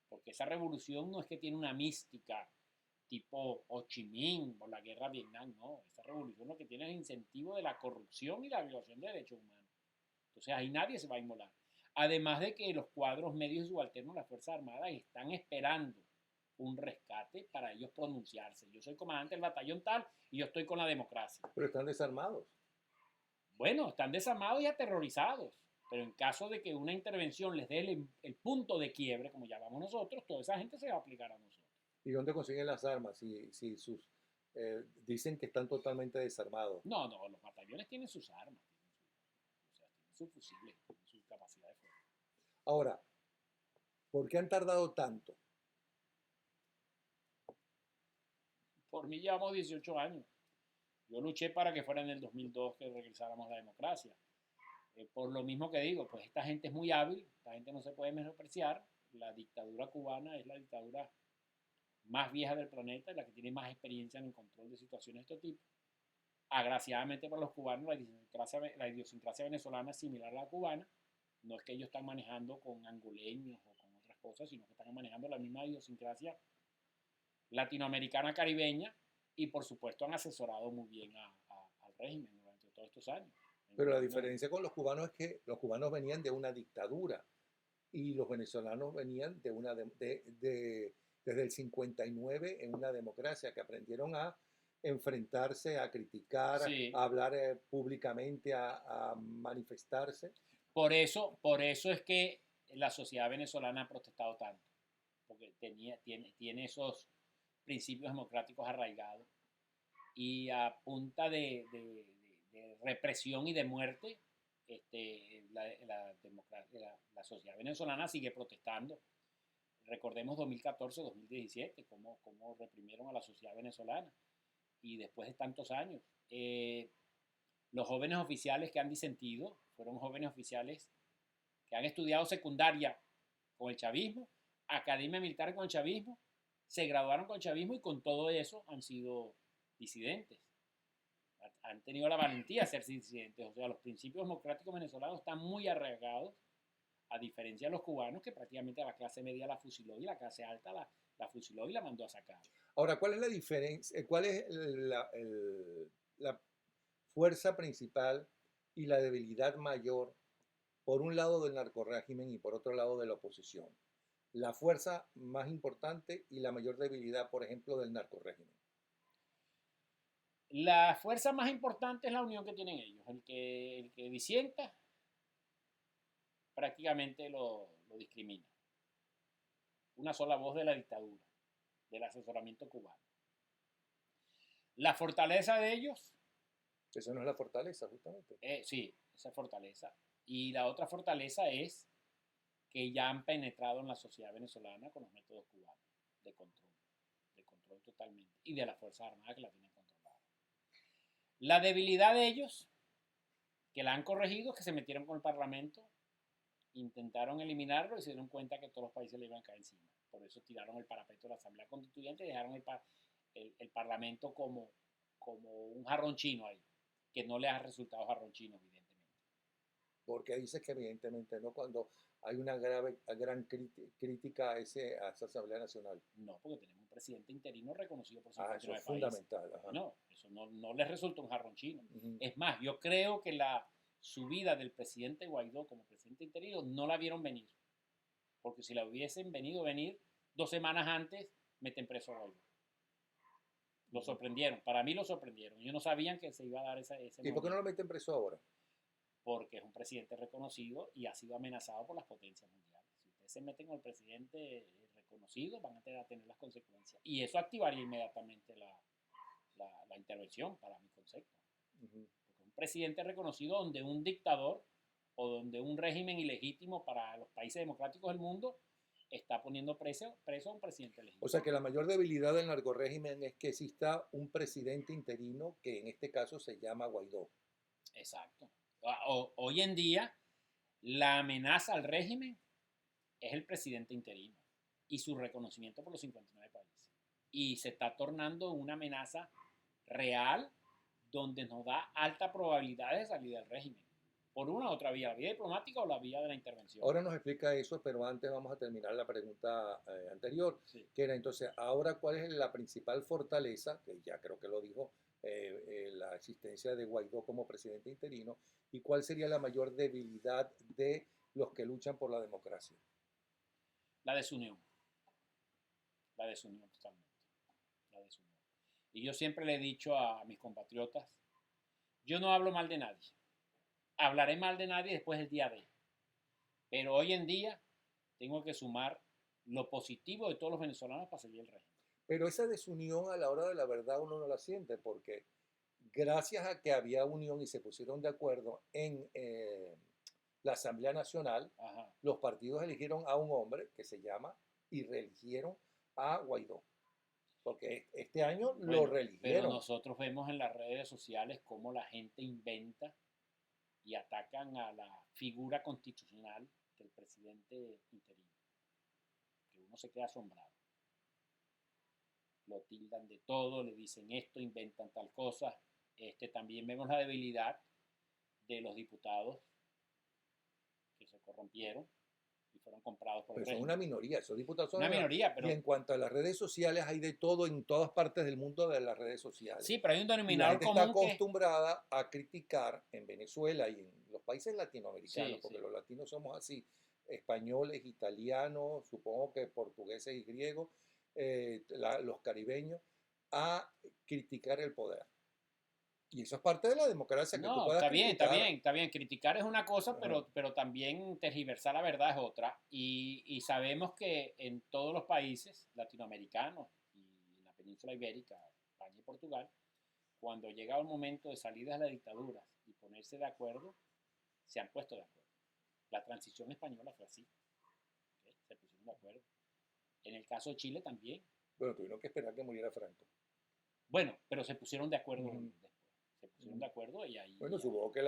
Porque esa revolución no es que tiene una mística tipo Ho Chi Minh o la guerra de Vietnam, no. Esta revolución lo que tiene es el incentivo de la corrupción y la violación de derechos humanos. Entonces ahí nadie se va a inmolar. Además de que los cuadros medios y subalternos de las Fuerzas Armadas están esperando un rescate para ellos pronunciarse. Yo soy comandante del batallón tal y yo estoy con la democracia. Pero están desarmados. Bueno, están desarmados y aterrorizados, pero en caso de que una intervención les dé el punto de quiebre, como llamamos nosotros, toda esa gente se va a aplicar a nosotros. ¿Y dónde consiguen las armas? Si dicen que están totalmente desarmados. No, no, los batallones tienen sus armas, tienen sus fusiles, tienen su capacidad de fuego. Ahora, ¿por qué han tardado tanto? Por mí llevamos 18 años. Yo luché para que fuera en el 2002 que regresáramos a la democracia. Por lo mismo que digo, pues esta gente es muy hábil, esta gente no se puede menospreciar. La dictadura cubana es la dictadura más vieja del planeta, la que tiene más experiencia en el control de situaciones de este tipo. Agraciadamente para los cubanos, la idiosincrasia venezolana es similar a la cubana. No es que ellos están manejando con angoleños o con otras cosas, sino que están manejando la misma idiosincrasia latinoamericana caribeña y por supuesto han asesorado muy bien al régimen durante todos estos años. Pero la diferencia con los cubanos es que los cubanos venían de una dictadura y los venezolanos venían desde el 59 en una democracia que aprendieron a enfrentarse, a criticar, Sí. a hablar públicamente, a manifestarse. Por eso es que la sociedad venezolana ha protestado tanto, porque tiene esos principios democráticos arraigados y a punta de represión y de muerte, la sociedad venezolana sigue protestando. Recordemos 2014-2017, cómo reprimieron a la sociedad venezolana. Y después de tantos años, los jóvenes oficiales que han disentido fueron jóvenes oficiales que han estudiado secundaria con el chavismo, academia militar con el chavismo, se graduaron con el chavismo y con todo eso han sido disidentes. Han tenido la valentía de ser disidentes. O sea, los principios democráticos venezolanos están muy arraigados, a diferencia de los cubanos, que prácticamente la clase media la fusiló y la clase alta la fusiló y la mandó a sacar. Ahora, ¿cuál es la diferencia? ¿Cuál es la fuerza principal y la debilidad mayor, por un lado del narcorrégimen y por otro lado de la oposición? La fuerza más importante y la mayor debilidad, por ejemplo, del narcorrégimen. La fuerza más importante es la unión que tienen ellos. El que disienta prácticamente lo discrimina. Una sola voz de la dictadura, del asesoramiento cubano. La fortaleza de ellos. Eso no es la fortaleza, justamente. Sí, esa fortaleza. Y la otra fortaleza es que ya han penetrado en la sociedad venezolana con los métodos cubanos de control totalmente, y de las Fuerzas Armadas que la tienen controlada. La debilidad de ellos, que la han corregido, es que se metieron con el Parlamento, intentaron eliminarlo y se dieron cuenta que todos los países le iban a caer encima. Por eso tiraron el parapeto de la Asamblea Constituyente y dejaron el Parlamento como un jarrón chino ahí, que no le ha resultado jarrón chino, evidentemente. Porque dices que evidentemente no, cuando hay una gran crítica a esa Asamblea Nacional. No, porque tenemos un presidente interino reconocido por 59 eso es países. fundamental. Ajá. No, eso no les resulta un jarrón chino. Es más, yo creo que la subida del presidente Guaidó como presidente interino no la vieron venir. Porque si la hubiesen venir 2 semanas antes, meten preso a Guaidó. Lo sorprendieron. Para mí lo sorprendieron. Ellos no sabían que se iba a dar ese ¿Y por qué no lo meten preso ahora? Porque es un presidente reconocido y ha sido amenazado por las potencias mundiales. Si ustedes se meten con el presidente reconocido, van a tener las consecuencias. Y eso activaría inmediatamente la intervención, para mi concepto. Porque un presidente reconocido donde un dictador o donde un régimen ilegítimo para los países democráticos del mundo está poniendo preso a un presidente legítimo. O sea que la mayor debilidad del narcorrégimen es que exista un presidente interino que en este caso se llama Guaidó. Exacto. Hoy en día, la amenaza al régimen es el presidente interino y su reconocimiento por los 59 países. Y se está tornando una amenaza real donde nos da alta probabilidad de salir del régimen. por una u otra vía, la vía diplomática o la vía de la intervención. Ahora nos explica eso, pero antes vamos a terminar la pregunta anterior, Sí. que era entonces, ahora cuál es la principal fortaleza, que ya creo que lo dijo, la existencia de Guaidó como presidente interino, y cuál sería la mayor debilidad de los que luchan por la democracia. La desunión. La desunión totalmente. La desunión. Y yo siempre le he dicho a mis compatriotas, yo no hablo mal de nadie. Hablaré mal de nadie después del día D. Pero hoy en día tengo que sumar lo positivo de todos los venezolanos para seguir el régimen. Pero esa desunión a la hora de la verdad uno no la siente, porque gracias a que había unión y se pusieron de acuerdo en la Asamblea Nacional, Ajá. los partidos eligieron a un hombre que se llama y reeligieron a Guaidó. Porque este año Bueno, lo pero reeligieron. nosotros vemos en las redes sociales cómo la gente inventa y atacan a la figura constitucional del presidente interino, que uno se queda asombrado. Lo tildan de todo, le dicen esto, inventan tal cosa. También vemos la debilidad de los diputados que se corrompieron y fueron comprados por Pero el son régimen. una minoría, esos diputados son una minoría, pero... Y en cuanto a las redes sociales, hay de todo en todas partes del mundo de las redes sociales. Sí, pero hay un Y la denominador gente común está acostumbrada a criticar en Venezuela y en los países latinoamericanos, Sí, porque sí. los latinos somos así, españoles, italianos, supongo que portugueses y griegos, los caribeños, a criticar el poder. Y eso es parte de la democracia, que tú No, puedas está bien, está criticar. bien, está bien. Criticar es una cosa, Ajá. pero también tergiversar la verdad es otra. Y sabemos que en todos los países latinoamericanos y en la península ibérica, España y Portugal, cuando llega el momento de salir de las dictaduras y ponerse de acuerdo, se han puesto de acuerdo. La transición española fue así, ¿okay? Se pusieron de acuerdo. En el caso de Chile también. Bueno, tuvieron que esperar que muriera Franco. Bueno, pero se pusieron de acuerdo Ujú. después. Se pusieron de acuerdo y ahí... Bueno, supongo que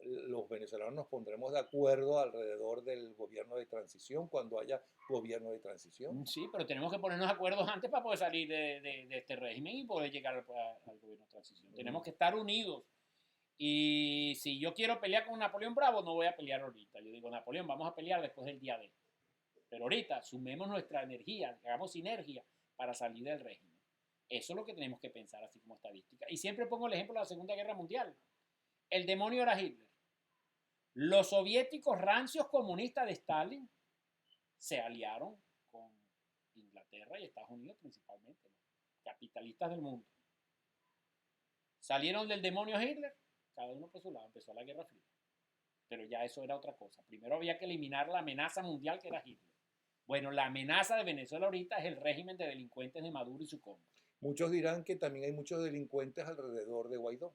los venezolanos nos pondremos de acuerdo alrededor del gobierno de transición, cuando haya gobierno de transición. Sí, pero tenemos que ponernos de acuerdo antes para poder salir de este régimen y poder llegar al gobierno de transición. Tenemos que estar unidos. Y si yo quiero pelear con Napoleón Bravo, no voy a pelear ahorita. Yo digo, Napoleón, vamos a pelear después del día D. Pero ahorita sumemos nuestra energía, hagamos sinergia para salir del régimen. Eso es lo que tenemos que pensar así como estadística. Y siempre pongo el ejemplo de la Segunda Guerra Mundial. El demonio era Hitler. Los soviéticos rancios comunistas de Stalin se aliaron con Inglaterra y Estados Unidos principalmente, ¿no? Capitalistas del mundo. Salieron del demonio Hitler, cada uno por su lado, empezó la Guerra Fría. Pero ya eso era otra cosa. Primero había que eliminar la amenaza mundial que era Hitler. Bueno, la amenaza de Venezuela ahorita es el régimen de delincuentes de Maduro y su combo. Muchos dirán que también hay muchos delincuentes alrededor de Guaidó.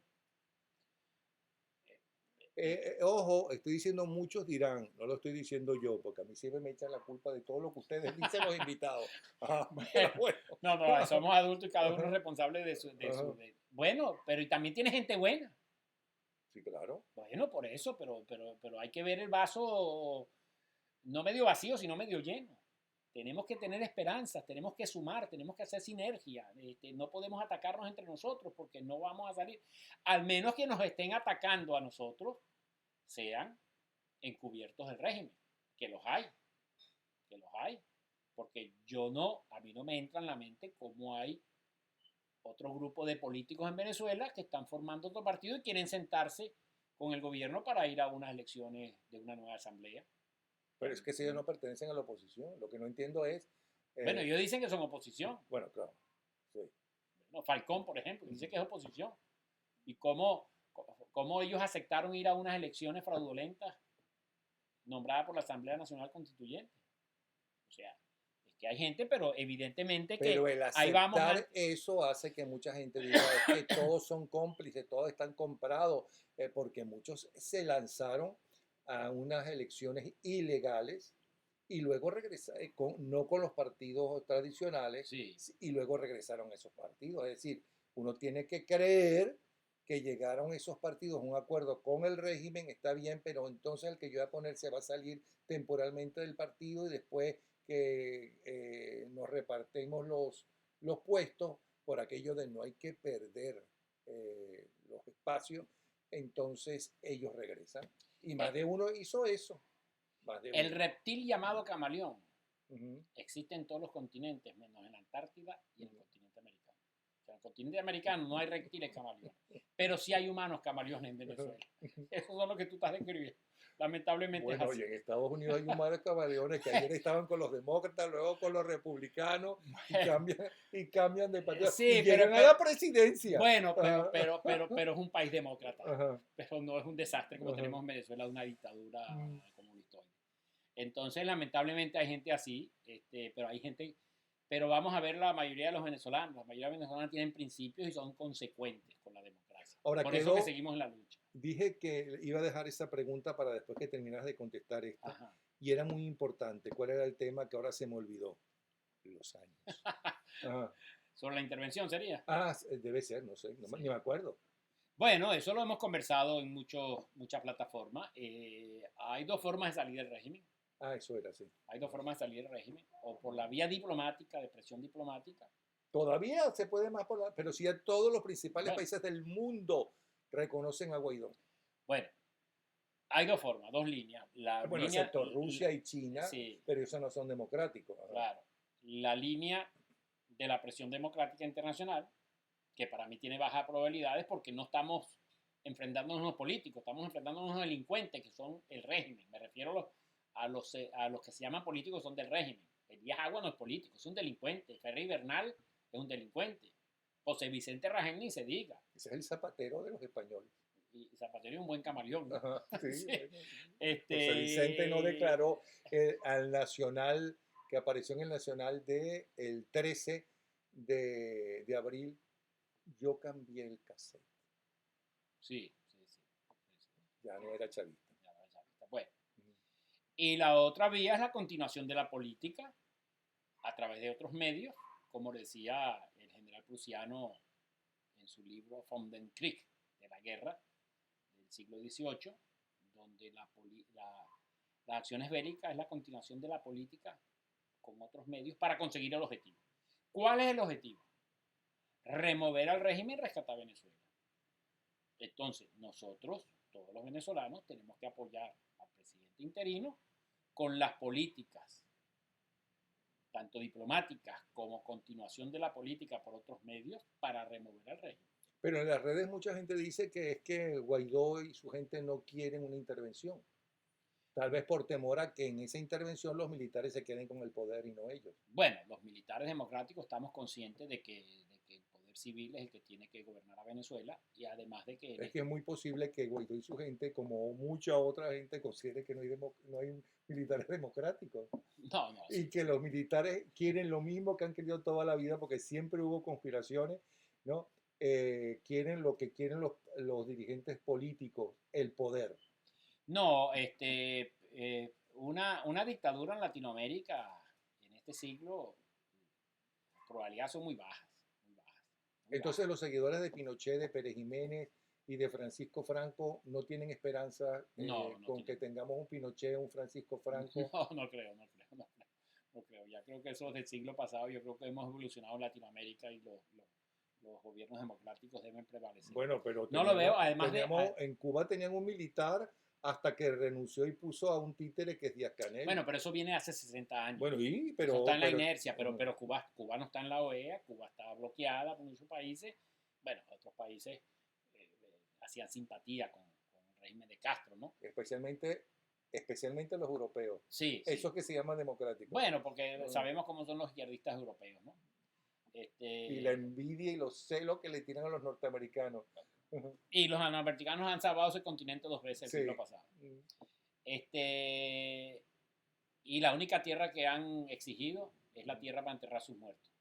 Ojo, estoy diciendo muchos dirán, no lo estoy diciendo yo, porque a mí siempre me echan la culpa de todo lo que ustedes dicen los invitados. Ajá, bueno. No, somos adultos y cada uno es responsable de su... Bueno, pero y también tiene gente buena. Sí, claro. Bueno, por eso, pero hay que ver el vaso no medio vacío, sino medio lleno. Tenemos que tener esperanzas, tenemos que sumar, tenemos que hacer sinergia. No podemos atacarnos entre nosotros porque no vamos a salir. Al menos que nos estén atacando a nosotros, sean encubiertos del régimen, que los hay, que los hay. Porque a mí no me entra en la mente cómo hay otro grupo de políticos en Venezuela que están formando otro partido y quieren sentarse con el gobierno para ir a unas elecciones de una nueva asamblea. Pero es que si ellos no pertenecen a la oposición, lo que no entiendo es... Bueno, ellos dicen que son oposición. Bueno, claro, sí. Bueno, Falcón, por ejemplo, dice que es oposición. ¿Y cómo ellos aceptaron ir a unas elecciones fraudulentas nombradas por la Asamblea Nacional Constituyente? O sea, es que hay gente, pero evidentemente que pero el ahí vamos aceptar eso hace que mucha gente diga que todos son cómplices, todos están comprados, porque muchos se lanzaron a unas elecciones ilegales y luego regresaron, no con los partidos tradicionales, Sí. y luego regresaron a esos partidos. Es decir, uno tiene que creer que llegaron esos partidos a un acuerdo con el régimen, está bien, pero entonces el que yo voy a poner se va a salir temporalmente del partido y después que nos repartimos los puestos por aquello de no hay que perder los espacios entonces ellos regresan. Y más Eh, de uno hizo eso. Más de El uno. reptil llamado camaleón Ujú, existe en todos los continentes, menos en la Antártida y en el ujú. continente americano. O sea, en el continente americano no hay reptiles camaleones, pero sí hay humanos camaleones en Venezuela. Esos son los que tú estás describiendo. Lamentablemente es Bueno, y así. en Estados Unidos hay humanos camaleones que ayer estaban con los demócratas, luego con los republicanos y cambian de partido y Sí, llegan a la presidencia. bueno, Ajá, pero es un país demócrata. ajá, Pero no es un desastre como ajá. tenemos en Venezuela, una dictadura Mm. comunista. Entonces, lamentablemente hay gente así, pero hay gente, pero vamos a ver la mayoría de los venezolanos. La mayoría de los venezolanos tienen principios y son consecuentes con la democracia. Ahora Por eso que quedó, seguimos en la lucha. dije que iba a dejar esa pregunta para después que terminas de contestar esta, Ajá. y era muy importante. ¿Cuál era el tema que ahora se me olvidó? Los años. Ajá. Sobre la intervención sería. Ah, debe ser, no sé, Sí. ni me acuerdo. Bueno, eso lo hemos conversado en muchas plataformas. Hay dos formas de salir del régimen. Ah, eso era así. Hay dos formas de salir del régimen. O por la vía diplomática, de presión diplomática. Todavía se puede más, pero si ya todos los principales Bueno, países del mundo reconocen a Guaidó. bueno, hay dos formas, dos líneas. La Bueno, línea, excepto Rusia y China, sí, pero esos no son democráticos. Ajá. claro. La línea de la presión democrática internacional, que para mí tiene bajas probabilidades porque no estamos enfrentándonos a los políticos, estamos enfrentándonos a los delincuentes que son el régimen. Me refiero a los que se llaman políticos, son del régimen. Elías Agua no es político, es un delincuente. Ferry Bernal es un delincuente. José Vicente Rangel ni se diga. Ese es el zapatero de los españoles. Y Zapatero es un buen camaleón, ¿no? Ajá, sí, Sí. bueno. José Vicente no declaró al Nacional, que apareció en el Nacional el 13 de abril, yo cambié el cassette. Sí, sí, sí, sí. Ya no era chavista. Ya no es chavista. Bueno, y la otra vía es la continuación de la política a través de otros medios, como decía el general prusiano en su libro Von den Krieg, de la guerra del siglo XVIII, donde las acciones bélicas es la continuación de la política con otros medios para conseguir el objetivo. ¿Cuál es el objetivo? Remover al régimen y rescatar a Venezuela. Entonces, nosotros, todos los venezolanos, tenemos que apoyar al presidente interino con las políticas, tanto diplomáticas como continuación de la política por otros medios, para remover al régimen. Pero en las redes mucha gente dice que es que Guaidó y su gente no quieren una intervención. Tal vez por temor a que en esa intervención los militares se queden con el poder y no ellos. Bueno, los militares democráticos estamos conscientes de que el poder civil es el que tiene que gobernar a Venezuela y además de que... Es que es muy posible que Guaidó y su gente, como mucha otra gente, considere que no hay militares democráticos. No, no, Y sí, que sí. los militares quieren lo mismo que han querido toda la vida, porque siempre hubo conspiraciones, ¿no? Quieren lo que quieren los dirigentes políticos, el poder. No, una dictadura en Latinoamérica en este siglo, las probabilidades son muy bajas, muy bajas, muy Entonces bajas. los seguidores de Pinochet, de Pérez Jiménez y de Francisco Franco no tienen esperanza No, no con que tienen. tengamos un Pinochet, un Francisco Franco. No, no creo, no creo, no creo. No creo. Ya creo que eso del siglo pasado, yo creo que hemos evolucionado en Latinoamérica y los gobiernos democráticos deben prevalecer. Bueno, pero No lo veo, además de... en Cuba tenían un militar hasta que renunció y puso a un títere que es Díaz Canel. Bueno, pero eso viene hace 60 años. Bueno, Eso está en la inercia, pero Cuba no está en la OEA, Cuba está bloqueada por muchos países. Bueno, otros países hacían simpatía con el régimen de Castro, ¿no? especialmente los europeos. Sí, sí. Esos que se llaman democráticos. Bueno, porque sabemos cómo son los izquierdistas europeos, ¿no? Y la envidia y los celos que le tiran a los norteamericanos. Y los norteamericanos han salvado ese continente 2 veces el Sí. siglo pasado. Y la única tierra que han exigido es la tierra para enterrar sus muertos.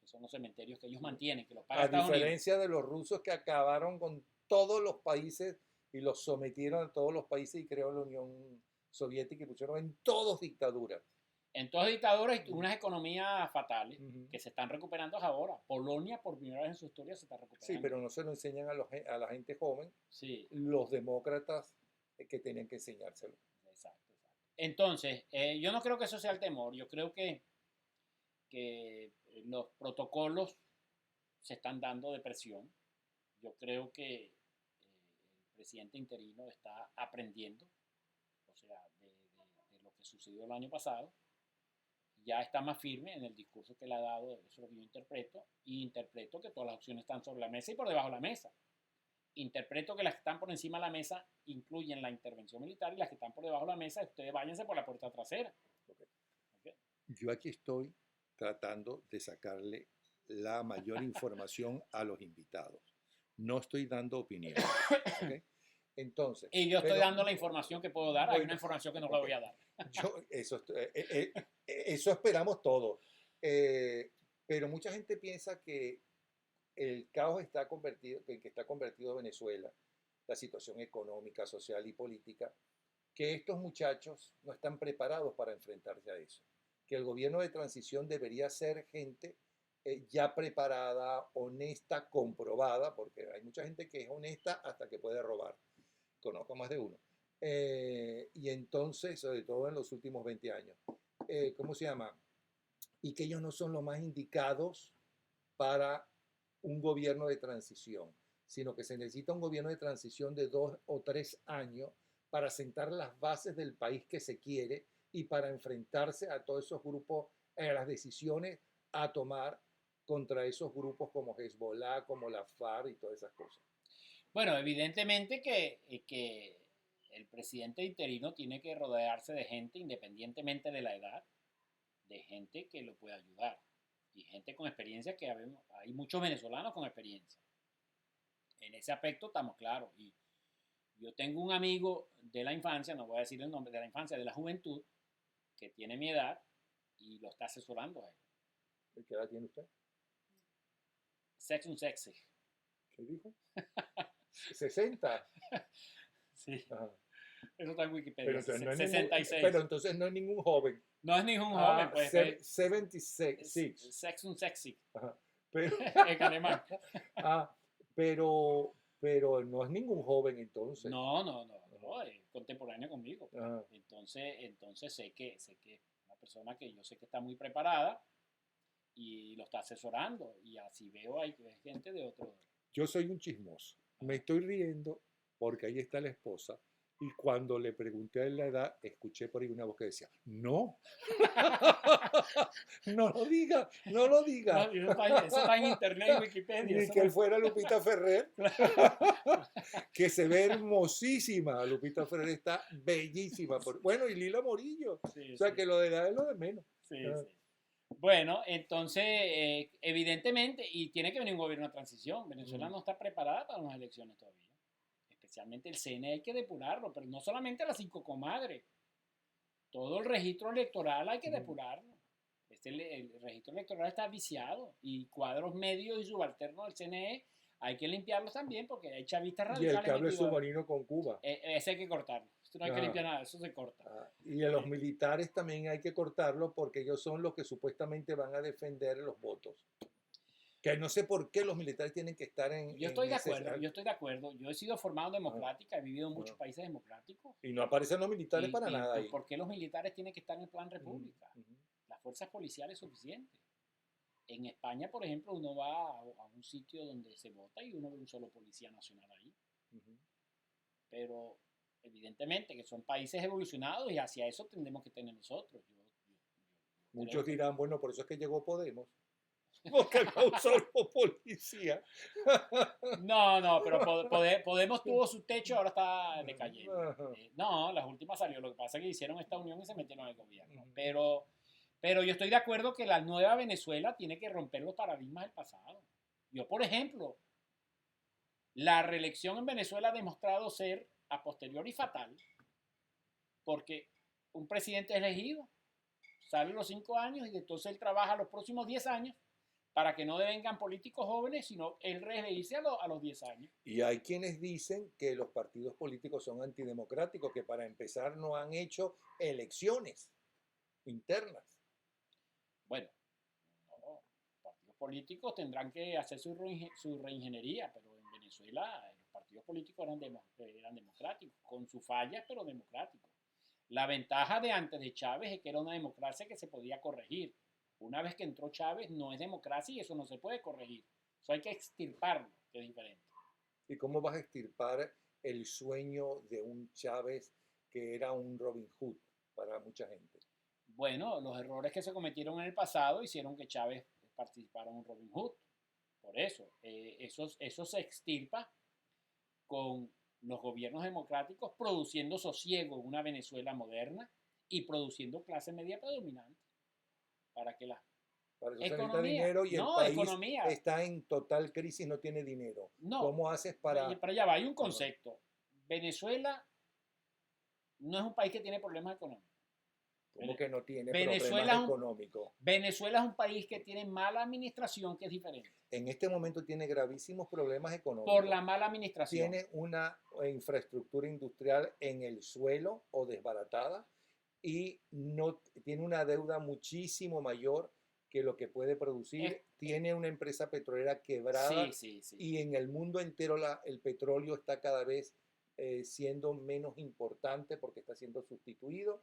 Que son los cementerios que ellos mantienen, que los paga A Estados Unidos. diferencia de los rusos que acabaron con todos los países y los sometieron a todos los países y crearon la Unión Soviética y pusieron en todos dictaduras. En todas dictaduras y unas economías fatales Ujú. que se están recuperando ahora. Polonia, por primera vez en su historia, se está recuperando. Sí, pero no se lo enseñan a la gente joven, Sí, los demócratas que tenían que enseñárselo. exacto, exacto. Entonces, yo no creo que eso sea el temor. Yo creo que los protocolos se están dando de presión. Yo creo que el presidente interino está aprendiendo, o sea, de lo que sucedió el año pasado. Ya está más firme en el discurso que le ha dado, eso es lo que yo interpreto, y interpreto que todas las opciones están sobre la mesa y por debajo de la mesa. Interpreto que las que están por encima de la mesa incluyen la intervención militar y las que están por debajo de la mesa, ustedes váyanse por la puerta trasera. Okay. Okay. Yo aquí estoy tratando de sacarle la mayor información a los invitados. No estoy dando opinión. ¿Okay? Entonces, y yo estoy dando la información que puedo dar, bueno, hay una información que no la voy a dar. Eso esperamos todos. Pero mucha gente piensa que el caos está convertido, que está convertido Venezuela, la situación económica, social y política, que estos muchachos no están preparados para enfrentarse a eso. Que el gobierno de transición debería ser gente ya preparada, honesta, comprobada, porque hay mucha gente que es honesta hasta que puede robar. Conozco más de uno. Y entonces, sobre todo en los últimos 20 años, ¿cómo se llama? Y que ellos no son los más indicados para un gobierno de transición, sino que se necesita un gobierno de transición de 2 o 3 años para sentar las bases del país que se quiere y para enfrentarse a todos esos grupos, a las decisiones a tomar contra esos grupos como Hezbollah, como la FARC y todas esas cosas. Bueno, evidentemente que el presidente interino tiene que rodearse de gente, independientemente de la edad, de gente que lo pueda ayudar. Y gente con experiencia, que hay muchos venezolanos con experiencia. En ese aspecto estamos claros. Y yo tengo un amigo de la infancia, no voy a decir el nombre, de la infancia, de la juventud, que tiene mi edad y lo está asesorando a él. ¿Qué edad tiene usted? Sexy. ¿Qué dijo? 60. Sí. Ajá. Eso está en Wikipedia. Pero 66. Pero entonces no es ningún joven. No es ningún joven, pues. 76. Sexy. Ajá. Pero, en alemán. Pero no es ningún joven entonces. No, es contemporáneo conmigo. Ajá. Entonces sé que es una persona que yo sé que está muy preparada y lo está asesorando. Y así veo hay gente de otro. Yo soy un chismoso. Me estoy riendo porque ahí está la esposa. Y cuando le pregunté a la edad, escuché por ahí una voz que decía, no. No lo diga. No, eso está en internet, en Wikipedia. Ni que él fuera Lupita Ferrer. Que se ve hermosísima. Lupita Ferrer está bellísima. Bueno, y Lila Morillo. Sí, o sea, que lo de edad es lo de menos. Sí. Bueno, entonces, evidentemente, y tiene que venir un gobierno de transición. Venezuela no está preparada para unas elecciones todavía. Especialmente el CNE hay que depurarlo, pero no solamente las 5 comadres. Todo el registro electoral hay que depurarlo. El registro electoral está viciado y cuadros medios y subalternos del CNE hay que limpiarlos también porque hay chavistas radicales. Y el cable submarino con Cuba. Ese hay que cortarlo. Esto no hay que limpiar nada, eso se corta. Y a los militares también hay que cortarlo porque ellos son los que supuestamente van a defender los votos. Que no sé por qué los militares tienen que estar en... Yo estoy de acuerdo. Yo he sido formado democrática, he vivido en muchos países democráticos. Y no aparecen los militares para nada ahí. ¿Por qué los militares tienen que estar en el plan república? Las fuerzas policiales suficientes. En España, por ejemplo, uno va a un sitio donde se vota y uno ve un solo policía nacional ahí. Pero evidentemente que son países evolucionados y hacia eso tendremos que tener nosotros. Muchos dirán, bueno, por eso es que llegó Podemos. Porque no usó policía. No, pero Podemos tuvo su techo, ahora está decayendo. No, las últimas salió. Lo que pasa es que hicieron esta unión y se metieron en el gobierno. Pero yo estoy de acuerdo que la nueva Venezuela tiene que romper los paradigmas del pasado. Yo, por ejemplo, la reelección en Venezuela ha demostrado ser a posteriori fatal, porque un presidente es elegido, sale los 5 años y entonces él trabaja los próximos 10 años para que no devengan políticos jóvenes, sino él reelegirse a los 10 años. Y hay quienes dicen que los partidos políticos son antidemocráticos, que para empezar no han hecho elecciones internas. Bueno, no, los partidos políticos tendrán que hacer su reingeniería, pero en Venezuela los partidos políticos eran democráticos, con sus fallas, pero democráticos. La ventaja de antes de Chávez es que era una democracia que se podía corregir. Una vez que entró Chávez no es democracia y eso no se puede corregir. Eso hay que extirparlo, que es diferente. ¿Y cómo vas a extirpar el sueño de un Chávez que era un Robin Hood para mucha gente? Bueno, los errores que se cometieron en el pasado hicieron que Chávez participara en un Robin Hood. Por eso, eso se extirpa con los gobiernos democráticos produciendo sosiego en una Venezuela moderna y produciendo clase media predominante para que la Para eso se necesita economía, dinero y el no, país economía, está en total crisis, no tiene dinero. no, ¿Cómo haces para...? para allá va, hay un Ajá. concepto. Venezuela no es un país que tiene problemas económicos. ¿Cómo que no tiene Venezuela problemas es un, económicos? Venezuela es un país que tiene mala administración, que es diferente. En este momento tiene gravísimos problemas Por económicos. la mala administración. Tiene una infraestructura industrial en el suelo o desbaratada y no tiene una deuda muchísimo mayor que lo que puede producir. Tiene una empresa petrolera quebrada Sí, sí. y en el mundo entero el petróleo está cada vez siendo menos importante porque está siendo sustituido.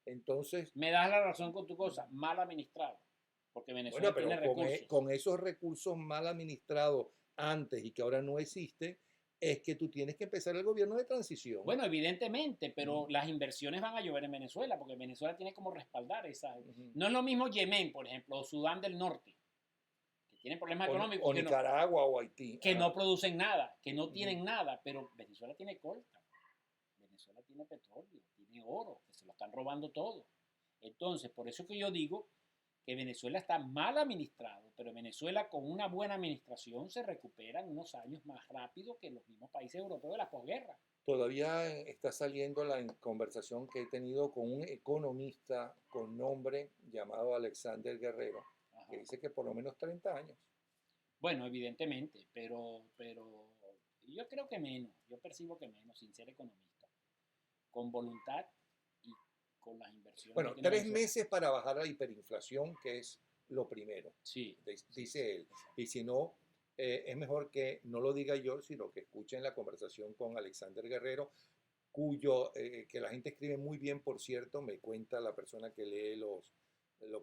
Entonces, Me das la razón con tu cosa, mal administrado, porque Venezuela bueno, tiene pero recursos. con esos recursos mal administrados antes y que ahora no existen, es que tú tienes que empezar el gobierno de transición. Bueno, evidentemente, pero las inversiones van a llover en Venezuela, porque Venezuela tiene como respaldar esa. No es lo mismo Yemen, por ejemplo, o Sudán del Norte, que tienen problemas económicos, O Nicaragua o Haití. que no producen nada, que no tienen nada, pero Venezuela tiene colta, Venezuela tiene petróleo, tiene oro, que se lo están robando todo. Entonces, por eso que yo digo que Venezuela está mal administrado, pero Venezuela con una buena administración se recupera en unos años más rápido que los mismos países europeos de la posguerra. Todavía está saliendo la conversación que he tenido con un economista con nombre llamado Alexander Guerrero, Ajá. que dice que por lo menos 30 años. Bueno, evidentemente, pero yo creo que menos, yo percibo que menos, sin ser economista, con voluntad y con las inversiones. Bueno, 3 meses para bajar la hiperinflación, que es lo primero, sí, dice él. Y si no, es mejor que no lo diga yo, sino que escuchen la conversación con Alexander Guerrero, que la gente escribe muy bien, por cierto, me cuenta la persona que lee lo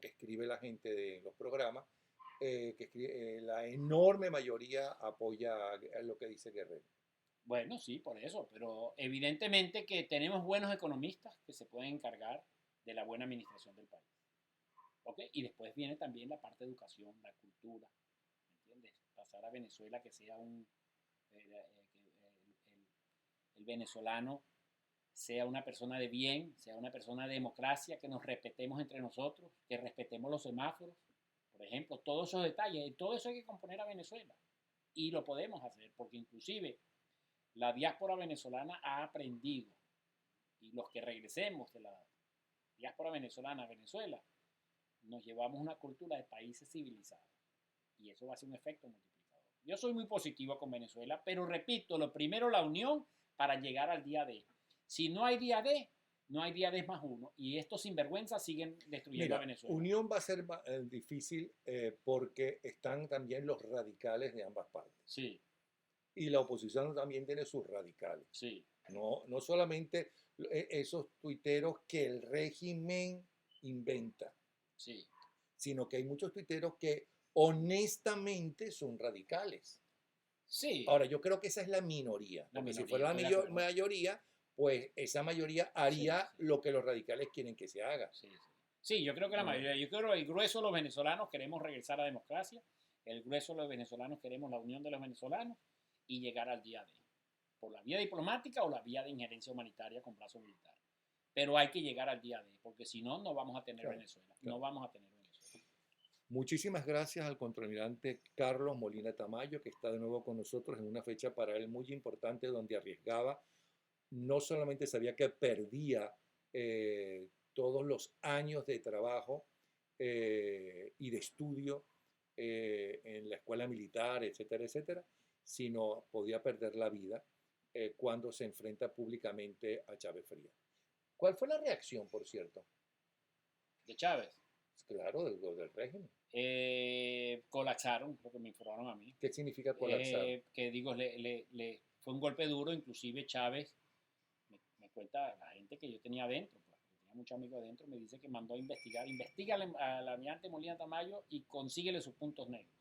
que escribe la gente de los programas, la enorme mayoría apoya a lo que dice Guerrero. Bueno, sí, por eso, pero evidentemente que tenemos buenos economistas que se pueden encargar de la buena administración del país. ¿Ok? Y después viene también la parte de educación, la cultura, ¿me entiendes? Pasar a Venezuela que sea el venezolano sea una persona de bien, sea una persona de democracia, que nos respetemos entre nosotros, que respetemos los semáforos, por ejemplo, todos esos detalles, todo eso hay que componer a Venezuela. Y lo podemos hacer, porque inclusive la diáspora venezolana ha aprendido, y los que regresemos de la diáspora venezolana a Venezuela, nos llevamos una cultura de países civilizados. Y eso va a ser un efecto multiplicador. Yo soy muy positivo con Venezuela, pero repito, lo primero la unión para llegar al día D. Si no hay día D, no hay día D más uno. Y estos sinvergüenzas siguen destruyendo a Venezuela. Unión va a ser difícil porque están también los radicales de ambas partes. Sí. Y la oposición también tiene sus radicales. Sí. No solamente esos tuiteros que el régimen inventa, sí, sino que hay muchos tuiteros que honestamente son radicales. Sí. Ahora, yo creo que esa es la minoría, porque si fuera la mayoría, pues esa mayoría haría lo que los radicales quieren que se haga. Sí, yo creo que la mayoría, yo creo que el grueso de los venezolanos queremos regresar a la democracia, el grueso de los venezolanos queremos la unión de los venezolanos y llegar al día D, por la vía diplomática o la vía de injerencia humanitaria con brazo militar. Pero hay que llegar al día D, porque si no, no vamos a tener Venezuela. No vamos a tener Venezuela. Muchísimas gracias al contraalmirante Carlos Molina Tamayo, que está de nuevo con nosotros en una fecha para él muy importante, donde arriesgaba. No solamente sabía que perdía todos los años de trabajo y de estudio en la escuela militar, etcétera, etcétera, sino podía perder la vida cuando se enfrenta públicamente a Chávez Frías. ¿Cuál fue la reacción, por cierto? ¿De Chávez? Claro, del régimen. Colapsaron, lo que me informaron a mí. ¿Qué significa colapsar? Que digo, fue un golpe duro, inclusive Chávez, me cuenta la gente que yo tenía adentro, pues, yo tenía muchos amigos adentro, me dice que mandó a investigar, investígale al almirante Molina Tamayo y consíguele sus puntos negros.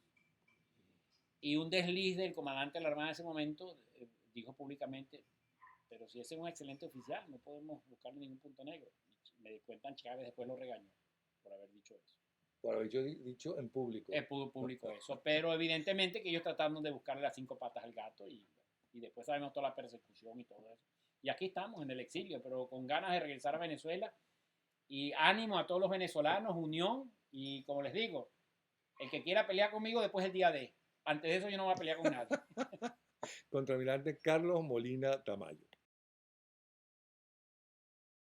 Y un desliz del comandante de la Armada en ese momento dijo públicamente, pero si ese es un excelente oficial, no podemos buscarle ningún punto negro. Me cuentan Chávez, después lo regañó por haber dicho eso. Por haber dicho en público. Es público eso, pero evidentemente que ellos trataron de buscarle las 5 patas al gato y después sabemos toda la persecución y todo eso. Y aquí estamos en el exilio, pero con ganas de regresar a Venezuela y ánimo a todos los venezolanos, unión y como les digo, el que quiera pelear conmigo después el día D. Antes de eso yo no voy a pelear con nadie. Contraalmirante Carlos Molina Tamayo.